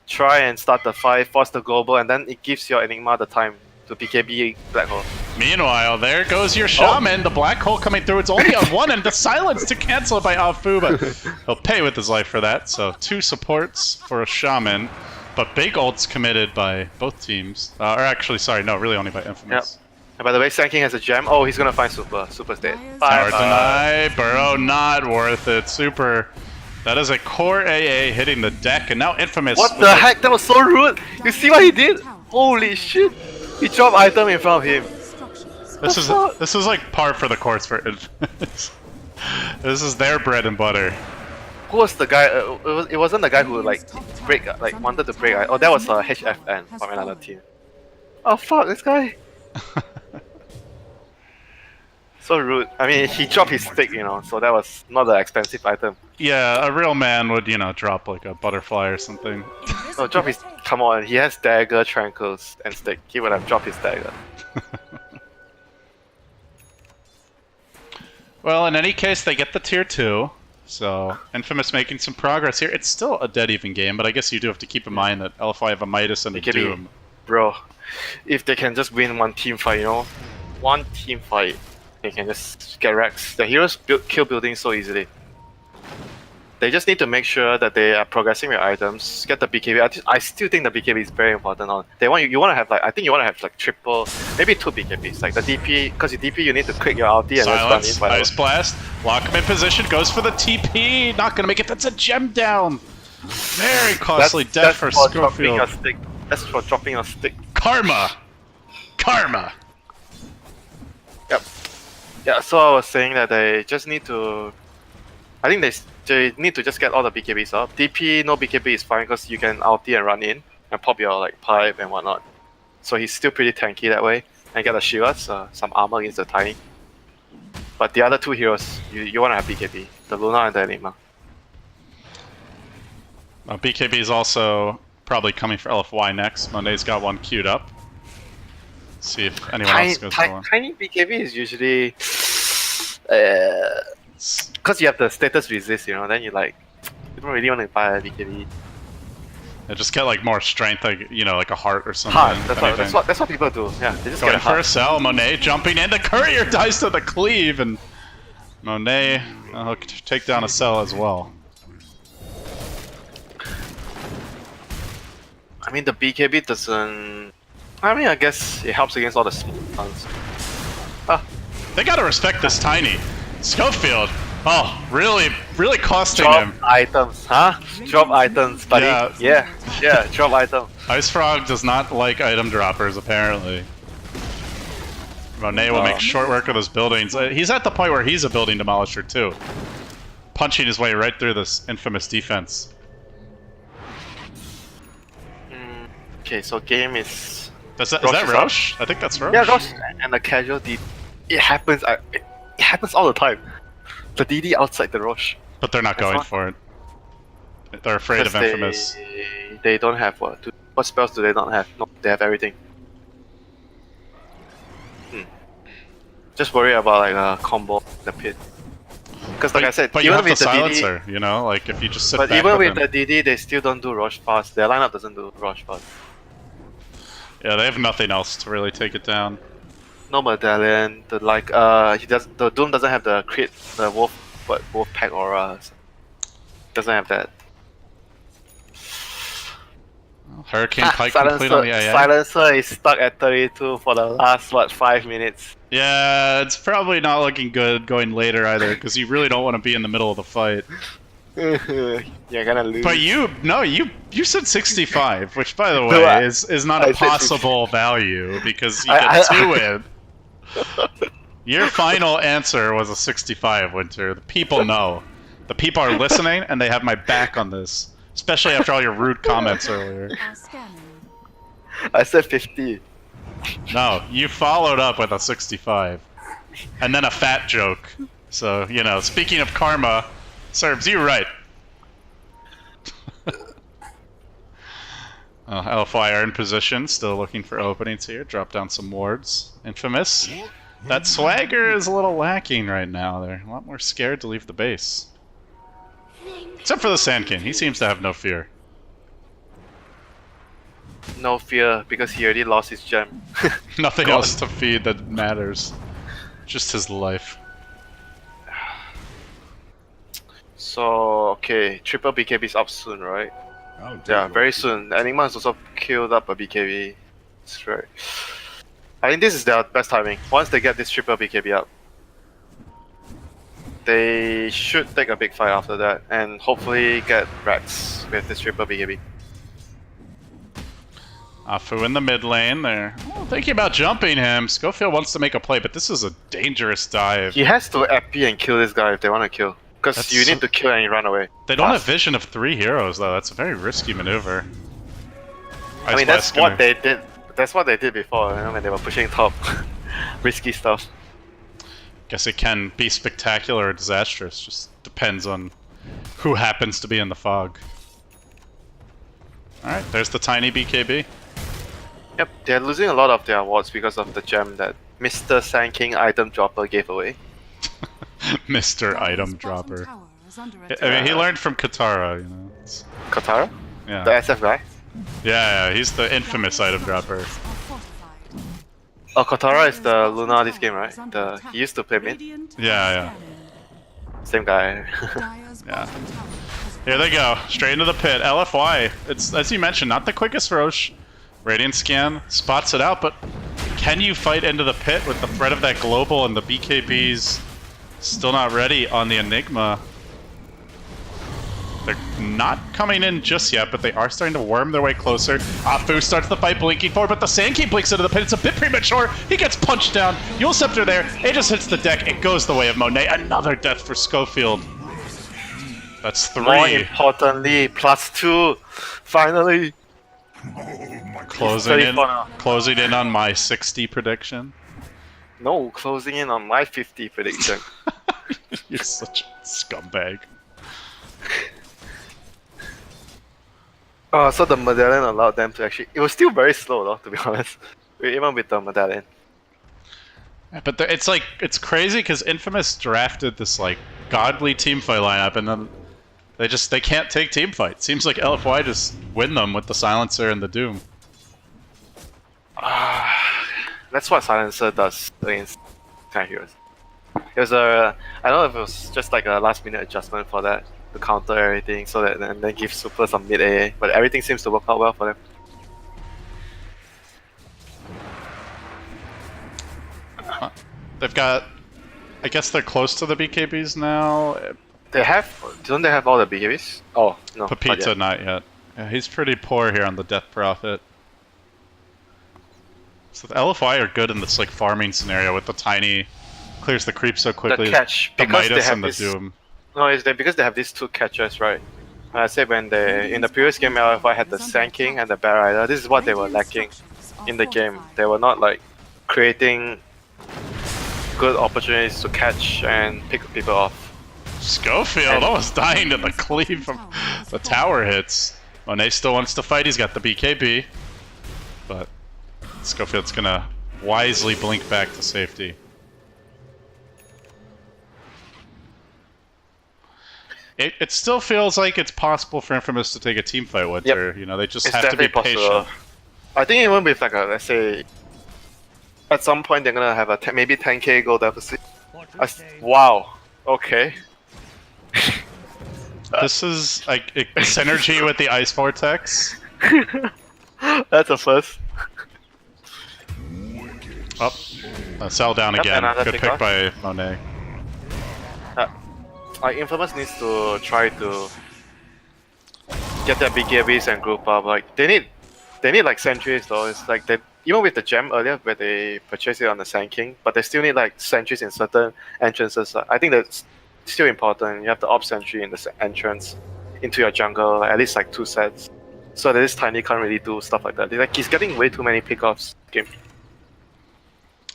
try and start the fight, force the global, and then it gives your Enigma the time to BKB Black Hole. Meanwhile, there goes your shaman. The black hole coming through. It's only on one, and the silence to cancel it by Afu, but he'll pay with his life for that. So 2 supports for a shaman, but big ults committed by both teams. Or actually, sorry, no, really only by Infamous. Yep. And by the way, Sand King has a gem. Oh, he's gonna find Super. Super's dead. Tower Bye. deny. Burrow not worth it. Super. That is a core AA hitting the deck, and now Infamous. What the heck? That was so rude. You see what he did? Holy shit! He dropped item in front of him. This is like par for the course for Infamous. This is their bread and butter. Who was the guy? It wasn't the guy who like wanted to break. Oh, that was HFN from another team. Oh fuck, this guy. So rude. I mean, he dropped his stick, you know, so that was not an expensive item. Yeah, a real man would, you know, drop like a butterfly or something. No, drop his. Come on, he has dagger, tranquils, and stick. He would have dropped his dagger. Well, in any case, they get the tier 2. So, Infamous making some progress here. It's still a dead even game, but I guess you do have to keep in mind that LFY have a Midas and a Doom. Bro, if they can just win one team fight, you know, one team fight, they can just get wrecks. The heroes kill buildings so easily. They just need to make sure that they are progressing with items, get the BKB. I still think the BKB is very important. You want to have like, I think you want to have like triple, maybe 2 BKBs. Like the DP, because you DP you need to quick your ulti and Silence, just run in. Ice Blast, lock him in position, goes for the TP, not gonna make it, that's a gem down! Very costly death for Schofield. That's for dropping a stick. Karma! Karma! Yep. Yeah, so I was saying that they just need to, I think they need to just get all the BKBs up. DP, no BKB is fine because you can ulti and run in and pop your like pipe and whatnot. So he's still pretty tanky that way. And get the shields, some armor against the Tiny. But the other 2 heroes, you want to have BKB. The Luna and the Enigma. BKB is also probably coming for LFY next. Monday's got one queued up. Let's see if anyone else goes for one. Tiny BKB is usually... Because you have the status resist, you know, then you like... You don't really want to buy a BKB. Yeah, just get like more strength, like, you know, like a heart or something. Heart, that's what people do. Yeah, they just going get a for heart. a cell. Monet jumping in. The courier dies to the cleave, and Monet will take down a cell as well. I mean, the BKB doesn't... I mean, I guess it helps against all the small guns. They gotta respect this Tiny. Schofield. Oh, really costing Drop him. items, huh? Drop items, buddy. Yeah, drop item. Ice Frog does not like item droppers, apparently. Monet will make short work of those buildings. He's at the point where he's a building demolisher, too. Punching his way right through this Infamous defense. Okay, so game is... Is that Roche? I think that's Roche. Yeah, Roche and the casual DD. It happens all the time. The DD outside the Roche. But they're not going for it. They're afraid of Infamous. They don't have what? What spells do they not have? No, they have everything. Just worry about like a combo in the pit. Because like I said, but you have the silencer, you know, like if you just sit back even with him. the DD, they still don't do Roche fast. Their lineup doesn't do Roche fast. Yeah, they have nothing else to really take it down. No medallion. The Doom doesn't have the crit, the wolf pack aura. Doesn't have that. Hurricane Pike complete on the AA. Silencer is stuck at 32 for the last 5 minutes. Yeah, it's probably not looking good going later either, because you really don't want to be in the middle of the fight. You're gonna lose. But you said 65, which by the way is not a possible value because you get 2 in. Your final answer was a 65, Winter. The people know. The people are listening, and they have my back on this. Especially after all your rude comments earlier. I said 50. No, you followed up with a 65. And then a fat joke. So, you know, speaking of karma, serves you right. LFY are in position, still looking for openings here. Drop down some wards. Infamous. That swagger is a little lacking right now. They're a lot more scared to leave the base. Except for the Sand King. He seems to have no fear. No fear, because he already lost his gem. Nothing else to feed that matters. Just his life. So, okay, triple BKB is up soon, right? Yeah, very soon. Enigma has also killed up a BKB. That's right. I think this is their best timing. Once they get this triple BKB up, they should take a big fight after that, and hopefully get racks with this triple BKB. Afu in the mid lane. They're thinking about jumping him. Schofield wants to make a play, but this is a dangerous dive. He has to FP and kill this guy if they want to kill. Because you need to kill and you run away. They don't have vision of 3 heroes, though. That's a very risky maneuver. I mean, that's what they did. That's what they did before, you know, when they were pushing top. Risky stuff. Guess it can be spectacular or disastrous. Just depends on who happens to be in the fog. Alright, there's the tiny BKB. Yep, they're losing a lot of their wards because of the gem that Mr. Sand King item dropper gave away. Mr. Item Dropper. I mean, he learned from Katara, you know. Katara? Yeah. The SF guy? Yeah, he's the infamous Item Dropper. Oh, Katara is the Luna this game, right? He used to play mid. Yeah. Same guy. Yeah. Here they go, straight into the pit. LFY, it's, as you mentioned, not the quickest Roche. Radiant Scan spots it out, but can you fight into the pit with the threat of that global and the BKBs still not ready on the Enigma? They're not coming in just yet, but they are starting to worm their way closer. Afu starts the fight, blinking forward, but the Sand King blinks into the pit. It's a bit premature. He gets punched down. Yule Scepter there. It just hits the deck. It goes the way of Monet. Another death for Schofield. That's 3. More importantly, +2. Finally. Closing in on my 60 prediction. No, closing in on my 50 prediction. You're such a scumbag. So the medallion allowed them to actually... It was still very slow though, to be honest. Even with the medallion. But it's like, it's crazy because Infamous drafted this like godly teamfight lineup and then they can't take teamfight. Seems like LFY just win them with the Silencer and the Doom. That's what Silencer does against kind heroes. It was I don't know if it was just like a last minute adjustment for that to counter everything, so that and then give Super some mid AA, but everything seems to work out well for them. They've got, I guess they're close to the BKBs now. Don't they have all the BKBs? Oh no, Pepita not yet. Yeah, he's pretty poor here on the Death Prophet. So the LFI are good in this like farming scenario with the tiny clears the creep so quickly. The catch, the because Midas they have and the this, Doom. No, it's because they have these 2 catchers, right? I said when they in the previous game LFI had the Sand King and the Bear Rider. This is what they were lacking in the game. They were not like creating good opportunities to catch and pick people off. Schofield almost dying to the cleave from the tower hits. Monet still wants to fight. He's got the BKB, but Schofield's gonna wisely blink back to safety. It still feels like it's possible for Infamous to take a team fight with her. You know, they just have to be patient. I think even with like a, let's say, at some point they're gonna have a maybe 10k gold deficit. Wow. Okay. This is like synergy with the Ice Vortex. That's a first. Oh, sell down again. Good pick by Monet. Like Infamous needs to try to get their BKBs and group up. Like they need like sentries though. It's like they even with the gem earlier where they purchased it on the Sand King, but they still need like sentries in certain entrances. I think that's still important. You have the op sentry in the entrance into your jungle, like, at least like 2 sets, so that this tiny can't really do stuff like that. Like he's getting way too many pickoffs game.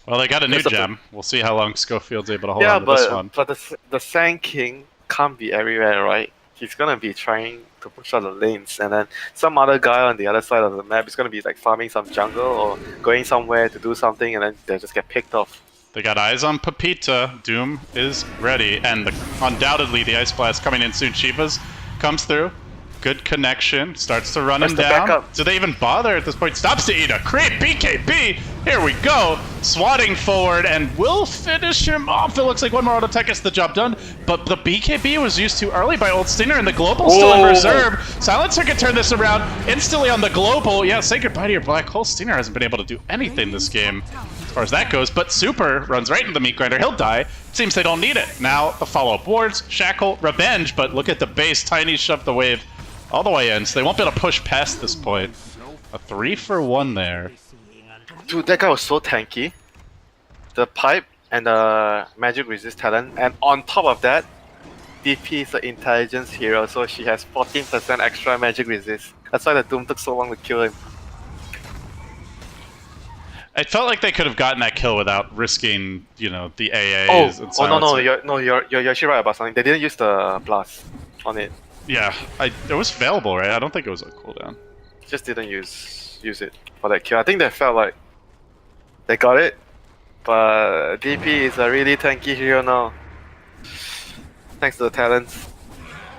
Well, they got a new gem. We'll see how long Schofield's able to hold on to this one. But the Sand King can't be everywhere, right? He's gonna be trying to push out the lanes, and then some other guy on the other side of the map is gonna be like farming some jungle or going somewhere to do something, and then they just get picked off. They got eyes on Pepita. Doom is ready, and undoubtedly the Ice Blast coming in soon. Chivas comes through. Good connection. Starts to run him down. Do they even bother at this point? Stops to eat a creep. BKB. Here we go. Swatting forward and will finish him off. It looks like one more auto attack gets the job done. But the BKB was used too early by Old Stinger, and the global still in reserve. Silencer can turn this around instantly on the global. Yeah, say goodbye to your black hole. Stinger hasn't been able to do anything this game as far as that goes. But Super runs right into the meat grinder. He'll die. Seems they don't need it. Now the follow-up wards, Shackle, Revenge. But look at the base. Tiny shoved the wave all the way in, so they won't be able to push past this point. A 3-for-1 there. Dude, that guy was so tanky. The pipe and the magic resist talent, and on top of that, DP is the intelligence hero, so she has 14% extra magic resist. That's why the Doom took so long to kill him. It felt like they could have gotten that kill without risking, you know, the AAs Oh, and oh no, silencer. you're actually right about something. They didn't use the blast on it. Yeah, it was available, right? I don't think it was a cooldown. Just didn't use it for that kill. I think they felt like they got it, but DP is a really tanky hero now. Thanks to the talents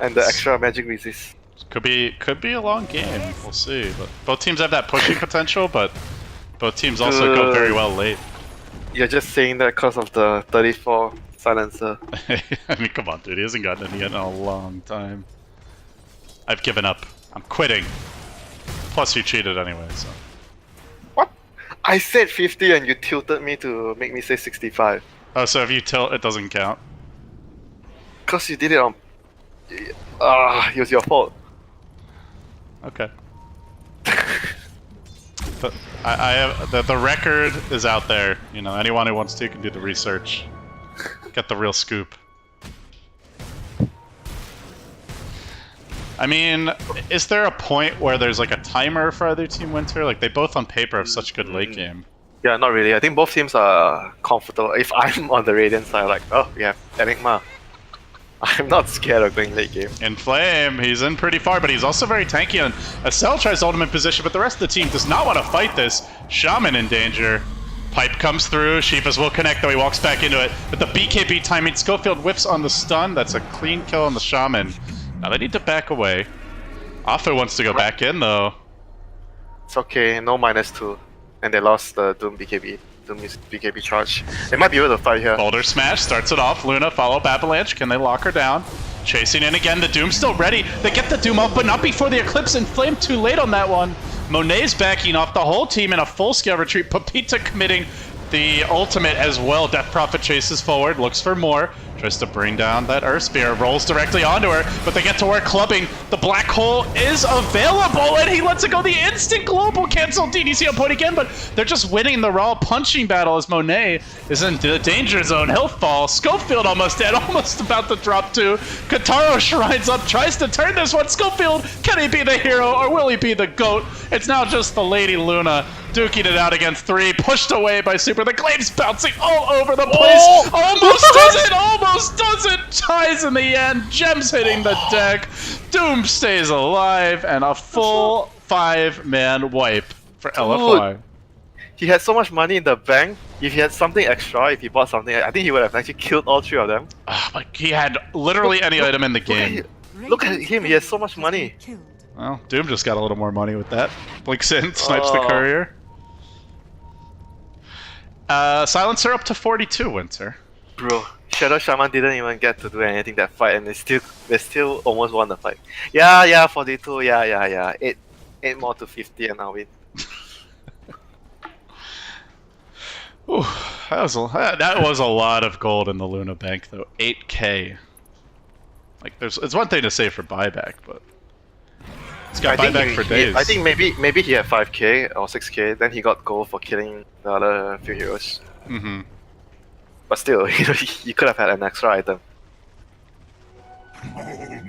and the extra magic resist. Could be a long game. We'll see. But both teams have that pushing potential, but both teams also go very well late. You're just saying that because of the 34 silencer. I mean, come on, dude. He hasn't gotten any in a long time. I've given up. I'm quitting. Plus, you cheated anyway, so. What? I said 50 and you tilted me to make me say 65. Oh, so if you tilt, it doesn't count? Because you did it on... it was your fault. Okay. But I have the record is out there. You know, anyone who wants to can do the research. Get the real scoop. I mean, is there a point where there's like a timer for either team Winter? Like they both on paper have such good late game. Yeah, not really. I think both teams are comfortable. If I'm on the Radiant side, like, oh, we have Enigma. I'm not scared of going late game. Inflame, he's in pretty far, but he's also very tanky. And Acel tries ultimate position, but the rest of the team does not want to fight this. Shaman in danger. Pipe comes through. Shivas will connect, though he walks back into it. But the BKB timing, Schofield whiffs on the stun. That's a clean kill on the Shaman. Now they need to back away. Afu wants to go back in, though. It's okay, no -2. And they lost the Doom BKB. Doom BKB charge. They might be able to fight here. Boulder Smash starts it off. Luna follow up Avalanche. Can they lock her down? Chasing in again. The Doom's still ready. They get the Doom up, but not before the Eclipse. Inflame too late on that one. Monet's backing off the whole team in a full-scale retreat. Pepita committing the ultimate as well. Death Prophet chases forward, looks for more. Tries to bring down that Earth Spear, rolls directly onto her, but they get to work clubbing. The Black Hole is available, and he lets it go. The instant global cancel DDC on point again, but they're just winning the raw punching battle as Monet is in the danger zone. He'll fall. Schofield almost dead, almost about to drop too. Kataro shrines up, tries to turn this one. Schofield, can he be the hero, or will he be the GOAT? It's now just the Lady Luna duking it out against 3, pushed away by Super. The Glaive's bouncing all over the place. Almost does it, almost does it. Ties in the end, Gems hitting the deck. Doom stays alive, and a full 5-man wipe for LFY. He had so much money in the bank. If he had something extra, if he bought something, I think he would have actually killed all 3 of them. Like he had literally any item in the game. Look at him, he has so much money. Well, Doom just got a little more money with that. Blinks in, snipes the courier. Silencer up to 42, Winter. Bro, Shadow Shaman didn't even get to do anything that fight, and they still almost won the fight. Yeah, 42, yeah. 8 more to 50 and I'll win. Ooh, that was a lot of gold in the Luna Bank, though. 8K. Like, it's one thing to say for buyback, but it's got buyback for days. I think maybe he had 5K or 6K, then he got gold for killing the other few heroes. Mm-hmm. But still, you could have had an extra item.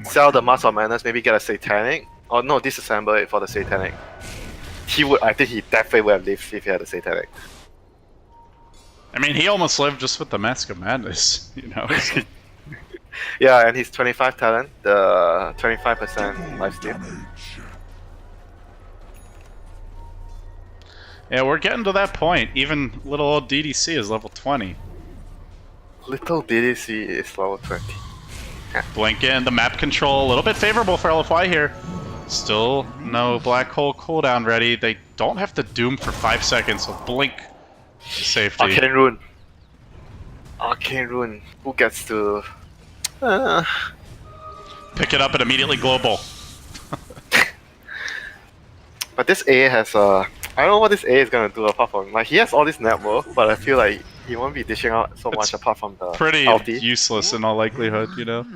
Sell the Mask of Madness, maybe get a Satanic. Or no, disassemble it for the Satanic. I think he definitely would have lived if he had a Satanic. I mean, he almost lived just with the Mask of Madness, you know? So. Yeah, and his 25 talent, the 25% lifesteal. Yeah, we're getting to that point. Even little old DDC is level 20. Little DDC is level 20. Blink in, the map control, a little bit favorable for LFY here. Still no Black Hole cooldown ready. They don't have to Doom for 5 seconds, so Blink safety. Arcane Rune. Who gets to... Pick it up and immediately global. But this A has I don't know what this A is gonna do apart from... Like, he has all this network, but I feel like he won't be dishing out so much apart from the pretty ulti. Useless in all likelihood, you know?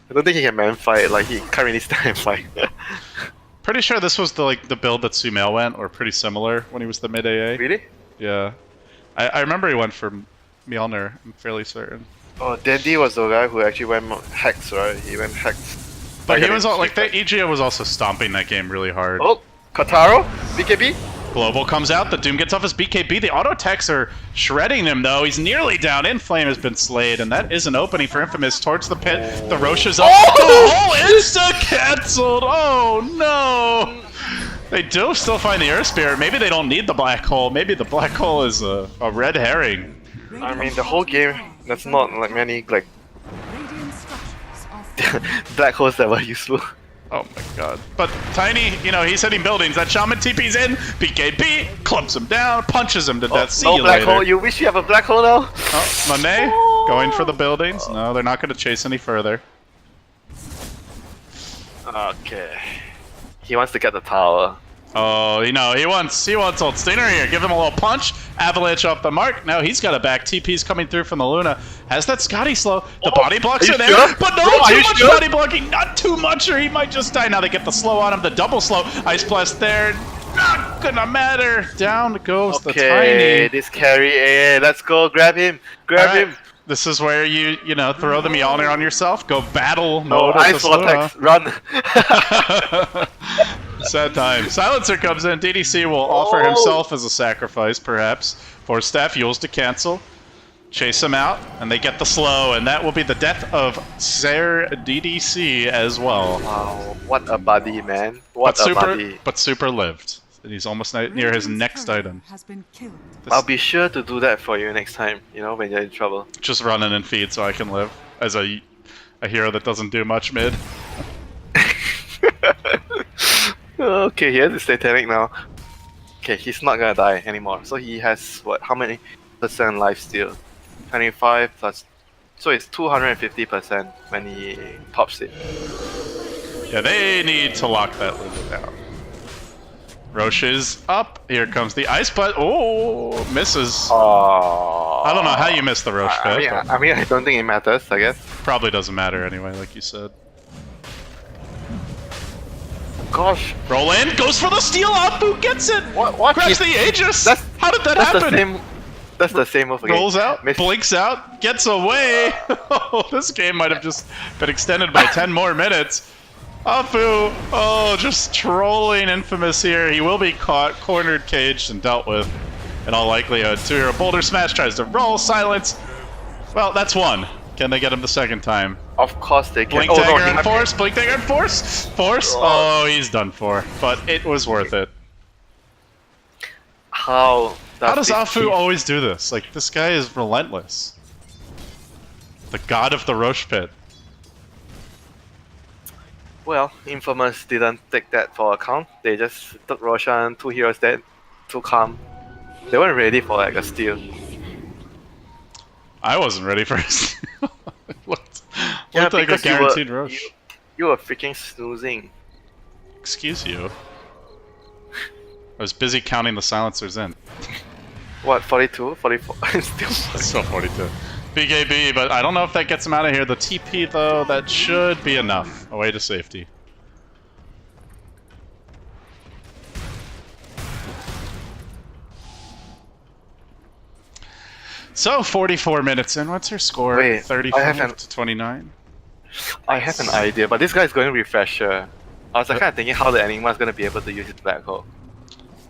I don't think he can man fight, like he can't really stand and fight. Pretty sure this was the build that Sumail went, or pretty similar when he was the mid AA. Really? Yeah. I remember he went for Mjolnir, I'm fairly certain. Oh, Dandy was the guy who actually went Hex, right? He went Hex. But he was all, like, the EGO was also stomping that game really hard. Oh, Kataro? BKB? Global comes out, the Doom gets off his BKB, the auto techs are shredding him though, he's nearly down, Inflame has been slayed, and that is an opening for Infamous towards the pit, the Roche is up, oh, insta-cancelled, oh no! They do still find the Earth Spirit, maybe they don't need the Black Hole, maybe the Black Hole is a red herring. I mean, the whole game, there's not like many, like, Radiant structures are black holes that were useful. Oh my god. But Tiny, you know, he's hitting buildings. That Shaman TP's in. BKB clumps him down, punches him to death. See no you black later. hole. You wish you have a black hole now? Oh, Monet going for the buildings. No, they're not going to chase any further. Okay. He wants to get the tower. Oh, you know, he wants old Stinger here. Give him a little punch. Avalanche off the mark. Now he's got it back. TP's coming through from the Luna. Has that Scotty slow. The body blocks are are you there. sure? But no, Bro, are too you much sure? body blocking. Not too much or he might just die. Now they get the slow on him. The double slow. Ice Blast there. Not gonna matter. Down goes the Okay, Tiny. this carry. Hey, let's go. Grab him. Grab Alright, him. This is where you know, throw the Mjolnir on yourself. Go battle No, mode with Ice the Luna. Vortex. Run. Sad time. Silencer comes in. DDC will offer himself as a sacrifice, perhaps. Force Staff Yules to cancel. Chase him out, and they get the slow, and that will be the death of Ser DDC as well. Wow, what a buddy, man. What a buddy. But Super lived. And he's almost near his next item. has been killed. I'll be sure to do that for you next time, you know, when you're in trouble. Just run in and feed so I can live. As a hero that doesn't do much mid. Okay, he has his Satanic now. Okay, he's not gonna die anymore. So he has, what, how many percent life steal? 25 plus... So it's 250% when he pops it. Yeah, they need to lock that Luna down. Roche is up. Here comes the ice, but oh, misses. Oh. I don't know how you missed the Roche I pit. mean, I don't think it matters, I guess. Probably doesn't matter anyway, like you said. Gosh. Roll in, goes for the steal. Apu gets it. What? Grabs the Aegis. How did that That's happen? the same. That's the same move again. Rolls out, Miss. blinks out, gets away. Oh, this game might have just been extended by 10 more minutes. Apu, oh, just trolling Infamous here. He will be caught, cornered, caged, and dealt with in all likelihood. 2-hero Boulder Smash tries to roll, silence. Well, that's one. Can they get him the second time? Of course they can. Blink Oh, dagger no, and force, blink dagger and force, force. Oh, he's done for. But it was worth it. How does this Afu keep- always do this? Like, this guy is relentless. The god of the Roche pit. Well, Infamous didn't take that for account. They just took Roshan, 2 heroes dead, 2 calm. They weren't ready for like a steal. I wasn't ready for it. It looked Yeah, like a because guaranteed Roche. You were freaking snoozing. Excuse you. I was busy counting the silencers in. What, 42? 44? Still Still 42. BKB, but I don't know if that gets him out of here. The TP, though, that should be enough. Away to safety. So, 44 minutes in. What's her score? Wait, I 35 have to 29? I have an idea, but this guy's going refresher. I was like, kind of thinking how the Enigma's gonna be able to use his black hole.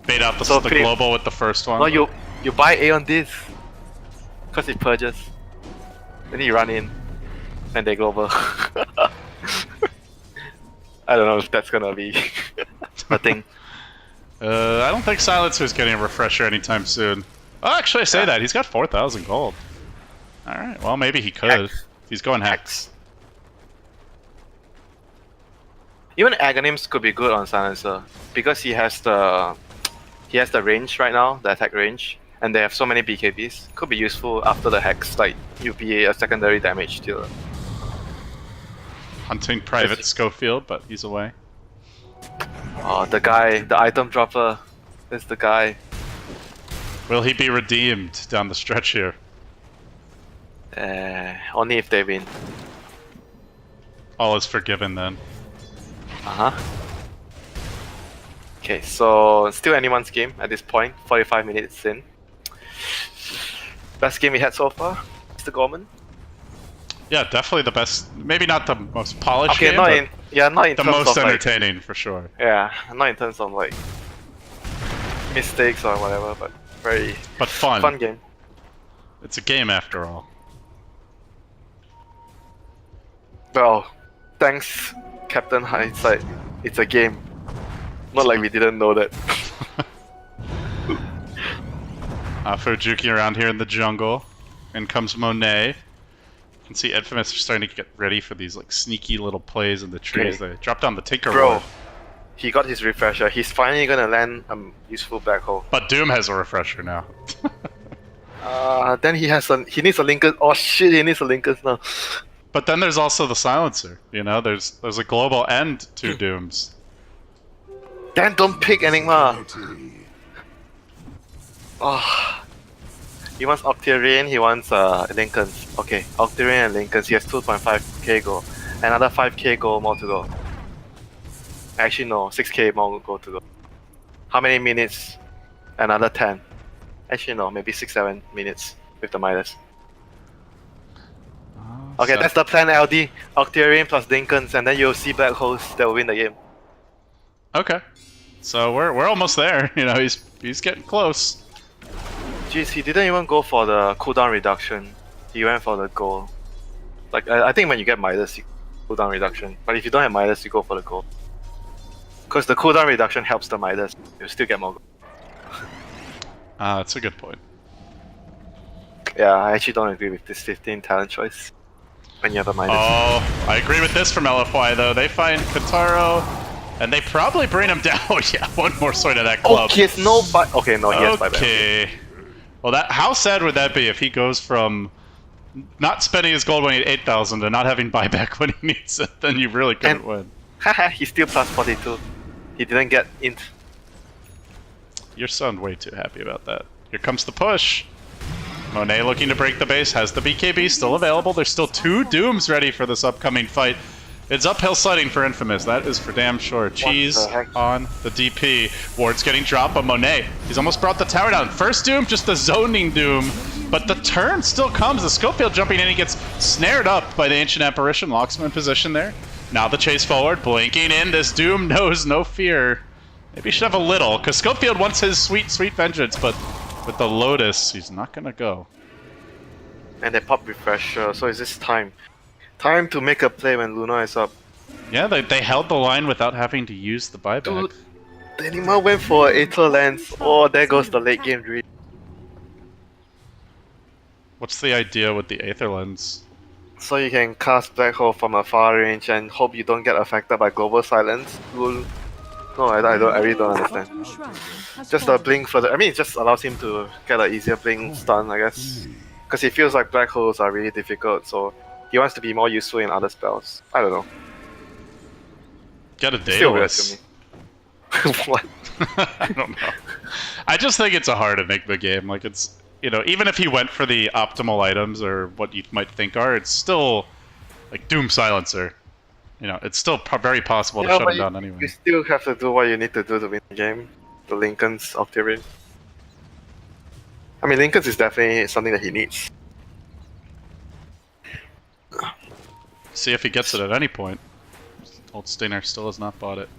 Bait out the, So the Philip- global with the first one. No, you buy A on this, cause it purges. Then you run in, and they global. I don't know if that's gonna be a thing. I don't think Silencer's getting a refresher anytime soon. Oh, actually, I say that. He's got 4,000 gold. Alright, well, maybe he could. Hex. He's going Hex. Even Aghanims could be good on Silencer because he has the range right now, the attack range, and they have so many BKBs. Could be useful after the Hex, like you'd be a secondary damage dealer. Hunting Private Schofield, but he's away. Oh, the guy, the item dropper, is the guy. Will he be redeemed down the stretch here? Only if they win. All is forgiven then. Uh huh. Okay, so still anyone's game at this point. 45 minutes in. Best game we had so far, Mr. Gorman. Yeah, definitely the best. Maybe not the most polished Okay, game, not but in not in the terms most of like, entertaining for sure. yeah, not in terms of like mistakes or whatever, but very But fun. fun game. It's a game after all. Well, thanks, Captain Hindsight. It's a game. Not like we didn't know that. Fujuki around here in the jungle. In comes Monet. You can see Infamous are starting to get ready for these like sneaky little plays in the trees. Okay. They drop down the Tinker Bro, Ward. he got his refresher. He's finally gonna land a useful black hole. But Doom has a refresher now. Then he needs a Lincoln. Oh shit, he needs a Lincoln now. But then there's also the silencer. You know, there's a global end to Dooms. Then don't pick Enigma. Oh. He wants Octarian, he wants Lincolns. Okay, Octarian and Lincolns. He has 2.5k gold. Another 5k gold more to go. Actually no, 6k more gold to go. How many minutes? Another 10. Actually no, maybe 6-7 minutes with the Midas. Okay, So- that's the plan, LD. Octarian plus Lincolns, and then you'll see black holes that will win the game. Okay. So we're almost there. You know, he's getting close. Jeez, he didn't even go for the cooldown reduction. He went for the goal. Like, I think when you get Midas, you cooldown reduction. But if you don't have Midas, you go for the goal. Because the cooldown reduction helps the Midas. You still get more gold. That's a good point. Yeah, I actually don't agree with this 15 talent choice. When you have a Midas. Oh, I agree with this from LFY though. They find Kataro, and they probably bring him down. Oh yeah, one more swing of that club. Okay, no, but okay, no, he has buyback. Okay. Well, how sad would that be if he goes from not spending his gold when he had 8,000 to not having buyback when he needs it? Then you really couldn't win. Haha, he's still plus 42. He didn't get int. You sound way too happy about that. Here comes the push. Monet looking to break the base, has the BKB still available. There's still 2 Dooms ready for this upcoming fight. It's uphill sledding for Infamous, that is for damn sure. Cheese on the DP. Ward's getting dropped, but Monet, he's almost brought the tower down. First Doom, just the zoning Doom, but the turn still comes. The Schofield jumping in, he gets snared up by the Ancient Apparition, locks him in position there. Now the chase forward, blinking in, this Doom knows no fear. Maybe he should have a little, because Schofield wants his sweet, sweet vengeance, but with the Lotus, he's not gonna go. And they pop refresher, so is this time? Time to make a play when Luna is up. Yeah, they held the line without having to use the buyback. Dude, the Enigma went for Aether Lens. Oh, there goes the late game dream. What's the idea with the Aether Lens? So you can cast Black Hole from a far range and hope you don't get affected by global silence. Cool. No, I really don't understand. Bottom shrine has Just a fallen. blink further. I mean, it just allows him to get an easier blink stun, I guess. Because he feels like black holes are really difficult, so he wants to be more useful in other spells. I don't know. Get a Still weird Daedalus. to me. What? I don't know. I just think it's a hard Enigma game. Like, it's, you know, even if he went for the optimal items or what you might think are, it's still like Doom Silencer. You know, it's still very possible to Yeah, shut but him down anyway. You still have to do what you need to do to win the game. The Lincoln's Octarian. I mean, Lincoln's is definitely something that he needs. See if he gets it at any point. Old Stinger still has not bought it.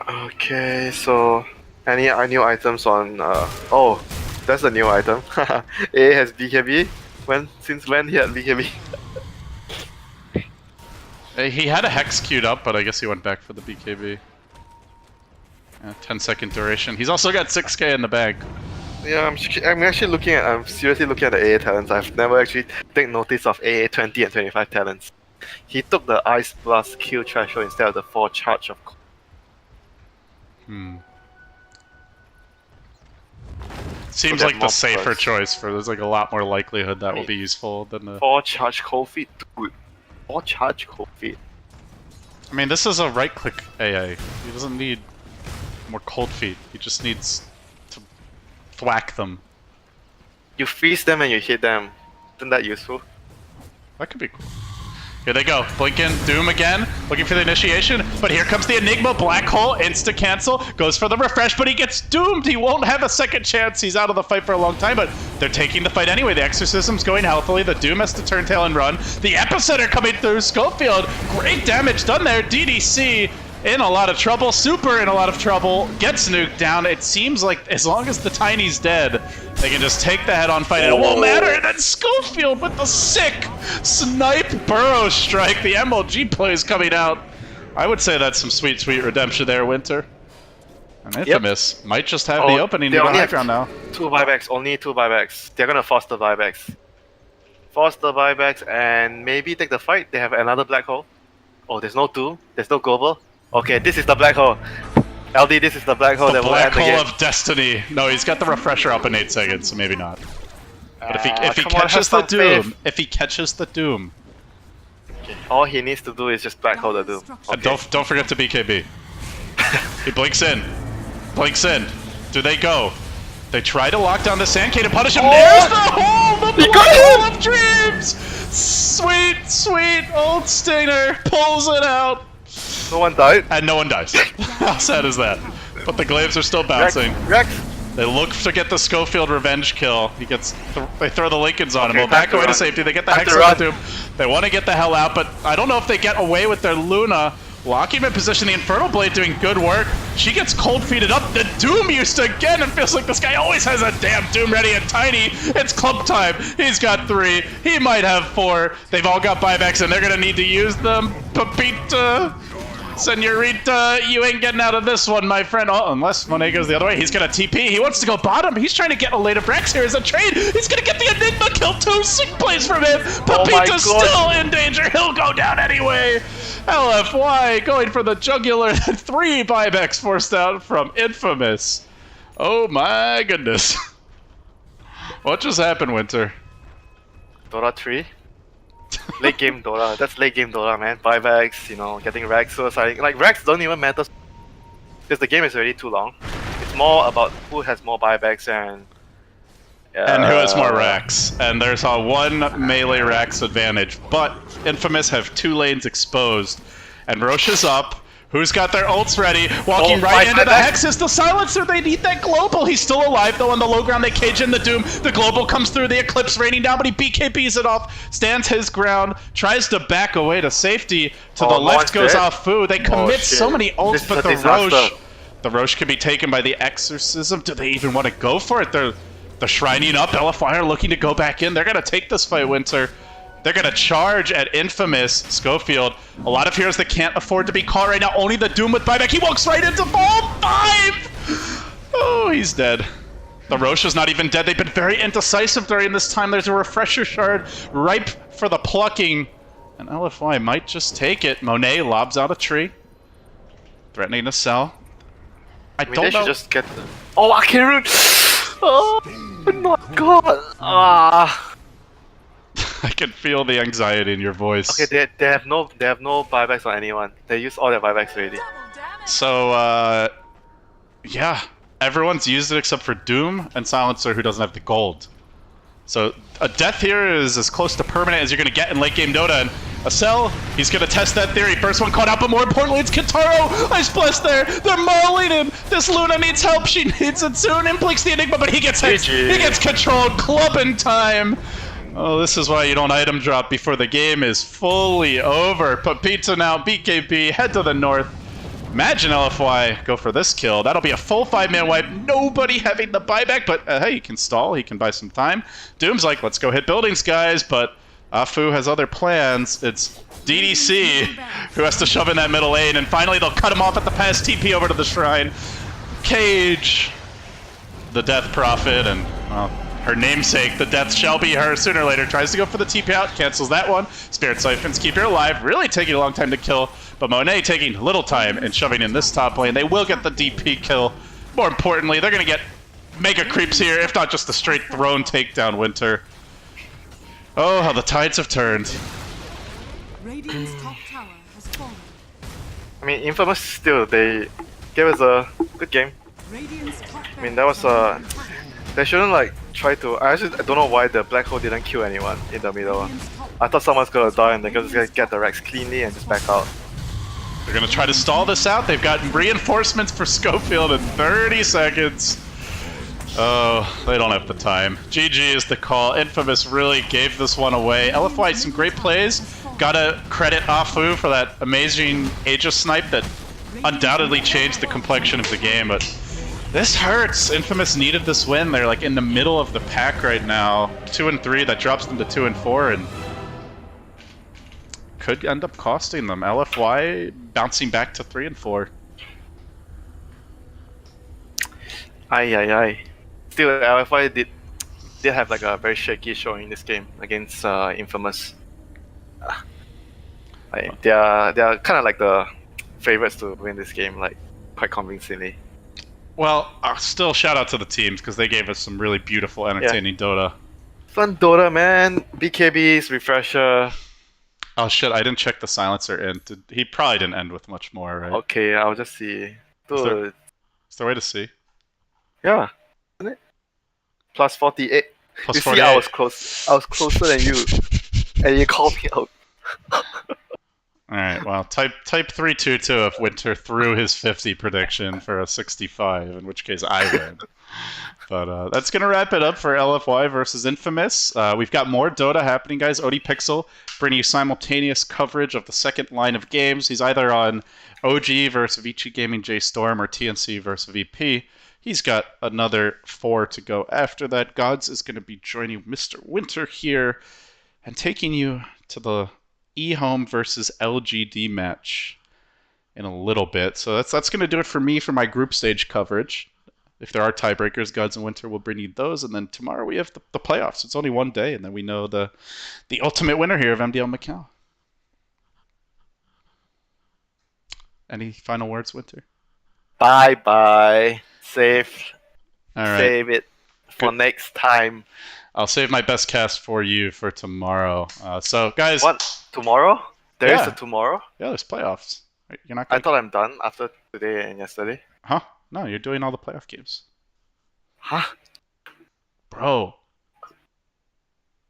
Okay, so any new items on? Oh, that's a new item. A has BKB. Since when he had BKB? He had a Hex queued up, but I guess he went back for the BKB. 10-second duration. He's also got 6k in the bag. Yeah, I'm seriously looking at the AA talents. I've never actually taken notice of AA 20 and 25 talents. He took the Ice Blast kill threshold instead of the 4 charge of. Seems So like the mob safer price. choice for there's like a lot more likelihood that will be useful than the 4 charge cold feet, dude. 4 charge cold feet. I mean, this is a right-click AA. He doesn't need more cold feet. He just needs to thwack them. You freeze them and you hit them. Isn't that useful? That could be cool. Here they go. Blinking. Doom again. looking for the initiation, but here comes the Enigma Black Hole, insta-cancel, goes for the refresh, but he gets doomed. He won't have a second chance. He's out of the fight for a long time, but they're taking the fight anyway. The Exorcism's going healthily. The Doom has to turn tail and run. The Epicenter coming through. Schofield, great damage done there. DDC in a lot of trouble. Super in a lot of trouble. Gets nuked down. It seems like as long as the Tiny's dead, they can just take the head-on fight and it won't matter. And then Schofield with the sick snipe burrow strike. The MLG play is coming out. I would say that's some sweet, sweet redemption there, Winter. And Infamous might just have the opening to the high ground now. 2 buybacks, only 2 buybacks. They're gonna force the buybacks. Force the buybacks and maybe take the fight. They have another black hole. Oh, there's no Doom. There's no global. Okay, this is the black hole. LD, this is the black hole The that will black end the hole game. of destiny. No, he's got the refresher up in 8 seconds, so maybe not. But if he come on, catches have the some Doom, faith. if he catches the Doom, All he needs to do is just black hole the Doom. and Okay. don't forget to BKB. He blinks in. Blinks in. Do they go? They try to lock down the Sandcade to punish him. There's the hole! The black hole of dreams! Sweet, sweet old Stinger pulls it out. No one died. And no one dies. How sad is that? But the glaives are still bouncing. Rex. They look to get the Schofield revenge kill. He gets. They throw the Lincolns on him. Okay, We'll back time to away to run. safety. They get the Time Hex to on the run. Doom. They want to get the hell out, but I don't know if they get away with their Luna. Locking him in position. The Infernal Blade doing good work. She gets cold feeted up. The Doom used again. It feels like this guy always has a damn Doom ready. And Tiny, it's club time. He's got 3. He might have 4. They've all got buybacks, and they're gonna need to use them. Pepita. Senorita, you ain't getting out of this one, my friend. Oh, unless Monet goes the other way. He's gonna TP. He wants to go bottom. He's trying to get a late of Rex here as a trade. He's gonna get the Enigma kill. 2 sick plays from him. Oh my Pepita's God. still in danger. He'll go down anyway. LFY going for the jugular. 3 buybacks forced out from Infamous. Oh my goodness. What just happened, Winter? Dora 3. Late game Dora. That's late game Dora, man. Buybacks, you know, getting Rex suiciding. Like, Rex don't even matter because the game is already too long. It's more about who has more buybacks and who has more racks. And there's a 1 melee racks advantage. But Infamous have 2 lanes exposed. And Roche is up. Who's got their ults ready? Walking right into the Hex is the Silencer. They need that Global. He's still alive, though. On the low ground, they cage in the Doom. The Global comes through. The Eclipse raining down, but he BKBs it off. Stands his ground. Tries to back away to safety. To the left goes off Fu. They commit so many ults, but the Roche... The Roche could be taken by the Exorcism. Do they even want to go for it? They're shrining up. LFY are looking to go back in. They're going to take this fight, Winter. They're going to charge at Infamous Schofield. A lot of heroes that can't afford to be caught right now. Only the Doom with buyback. He walks right into Fall 5! Oh, he's dead. The Roche is not even dead. They've been very indecisive during this time. There's a Refresher Shard ripe for the plucking. And LFY might just take it. Monet lobs out a tree. Threatening to sell. I mean, don't they know. should just get the... Oh, Arcane Rune! Oh my god! Ah. I can feel the anxiety in your voice. Okay, they have no buybacks on anyone. They used all their buybacks already. So yeah, everyone's used it except for Doom and Silencer, who doesn't have the gold. So a death here is as close to permanent as you're gonna get in late game Dota. And Acel, he's gonna test that theory. First one caught out, but more importantly, it's Kitaro. Ice Blast there. They're mauling him. This Luna needs help. She needs it soon. Implicts the Enigma, but he gets hit. He gets controlled. Club in time. Oh, this is why you don't item drop before the game is fully over. Pepita now, BKB, head to the north. Imagine LFY go for this kill. That'll be a full 5-man wipe. Nobody having the buyback, but hey, he can stall. He can buy some time. Doom's like, let's go hit buildings, guys, but Afu has other plans. It's DDC who has to shove in that middle lane, and finally they'll cut him off at the pass TP over to the shrine. Cage, the Death Prophet, and her namesake, the death shall be her sooner or later, tries to go for the TP out, cancels that one. Spirit Siphons keep her alive, really taking a long time to kill, but Monet taking little time and shoving in this top lane. They will get the DP kill. More importantly, they're going to get mega creeps here, if not just a straight throne takedown, Winter. Oh, how the tides have turned. Radiant's top tower has fallen. I mean, Infamous still, they gave us a good game. Radiant's top I mean, that was they shouldn't like try to. I don't know why the black hole didn't kill anyone in the middle. I thought someone's gonna die and they're just gonna get the Rex cleanly and just back out. They're going to try to stall this out. They've got reinforcements for Schofield in 30 seconds. Oh, they don't have the time. GG is the call. Infamous really gave this one away. LFY, some great plays. Gotta credit Afu for that amazing Aegis snipe that undoubtedly changed the complexion of the game, but this hurts. Infamous needed this win. They're like in the middle of the pack right now. 2 and 3, that drops them to 2 and 4, and could end up costing them. LFY bouncing back to 3 and 4. Aye. Still, LFY did have like a very shaky showing in this game against Infamous. They are kind of like the favorites to win this game, like quite convincingly. Well, still shout out to the teams because they gave us some really beautiful, entertaining Dota. Fun Dota, man. BKBs, refresher. Oh shit! I didn't check the silencer in. He probably didn't end with much more, right? Okay, I'll just see. Dude. Is there a way to see? Yeah, isn't it? Plus 48. Plus you 48. see, I was close. I was closer than you, and you called me out. All right. Well, type 322 if Winter threw his 50 prediction for a 65, in which case I win. But that's going to wrap it up for LFY versus Infamous. We've got more Dota happening, guys. OD Pixel bringing you simultaneous coverage of the second line of games. He's either on OG versus Vici Gaming J Storm or TNC versus VP. He's got another 4 to go after that. Gods is going to be joining Mr. Winter here and taking you to the E-Home versus LGD match in a little bit. So that's going to do it for me for my group stage coverage. If there are tiebreakers, Gods and Winter will bring you those. And then tomorrow we have the playoffs. It's only one day, and then we know the ultimate winner here of MDL Macau. Any final words, Winter? Bye. Save it for Good. next time. I'll save my best cast for you for tomorrow. So, guys. What? Tomorrow? There is a tomorrow? Yeah, there's playoffs. You're not. I thought I'm done after today and yesterday. Huh? No, you're doing all the playoff games. Huh? Bro.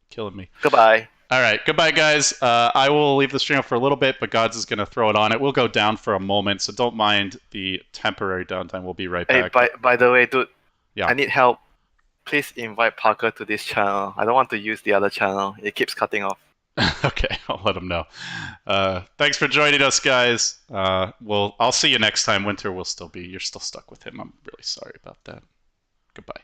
Killing me. Goodbye. All right, goodbye, guys. I will leave the stream up for a little bit, but Gods is going to throw it on. It will go down for a moment, so don't mind the temporary downtime. We'll be right back. Hey, by the way, dude, yeah. I need help. Please invite Parker to this channel. I don't want to use the other channel. It keeps cutting off. Okay, I'll let him know. Thanks for joining us, guys. I'll see you next time. Winter will still be. You're still stuck with him. I'm really sorry about that. Goodbye.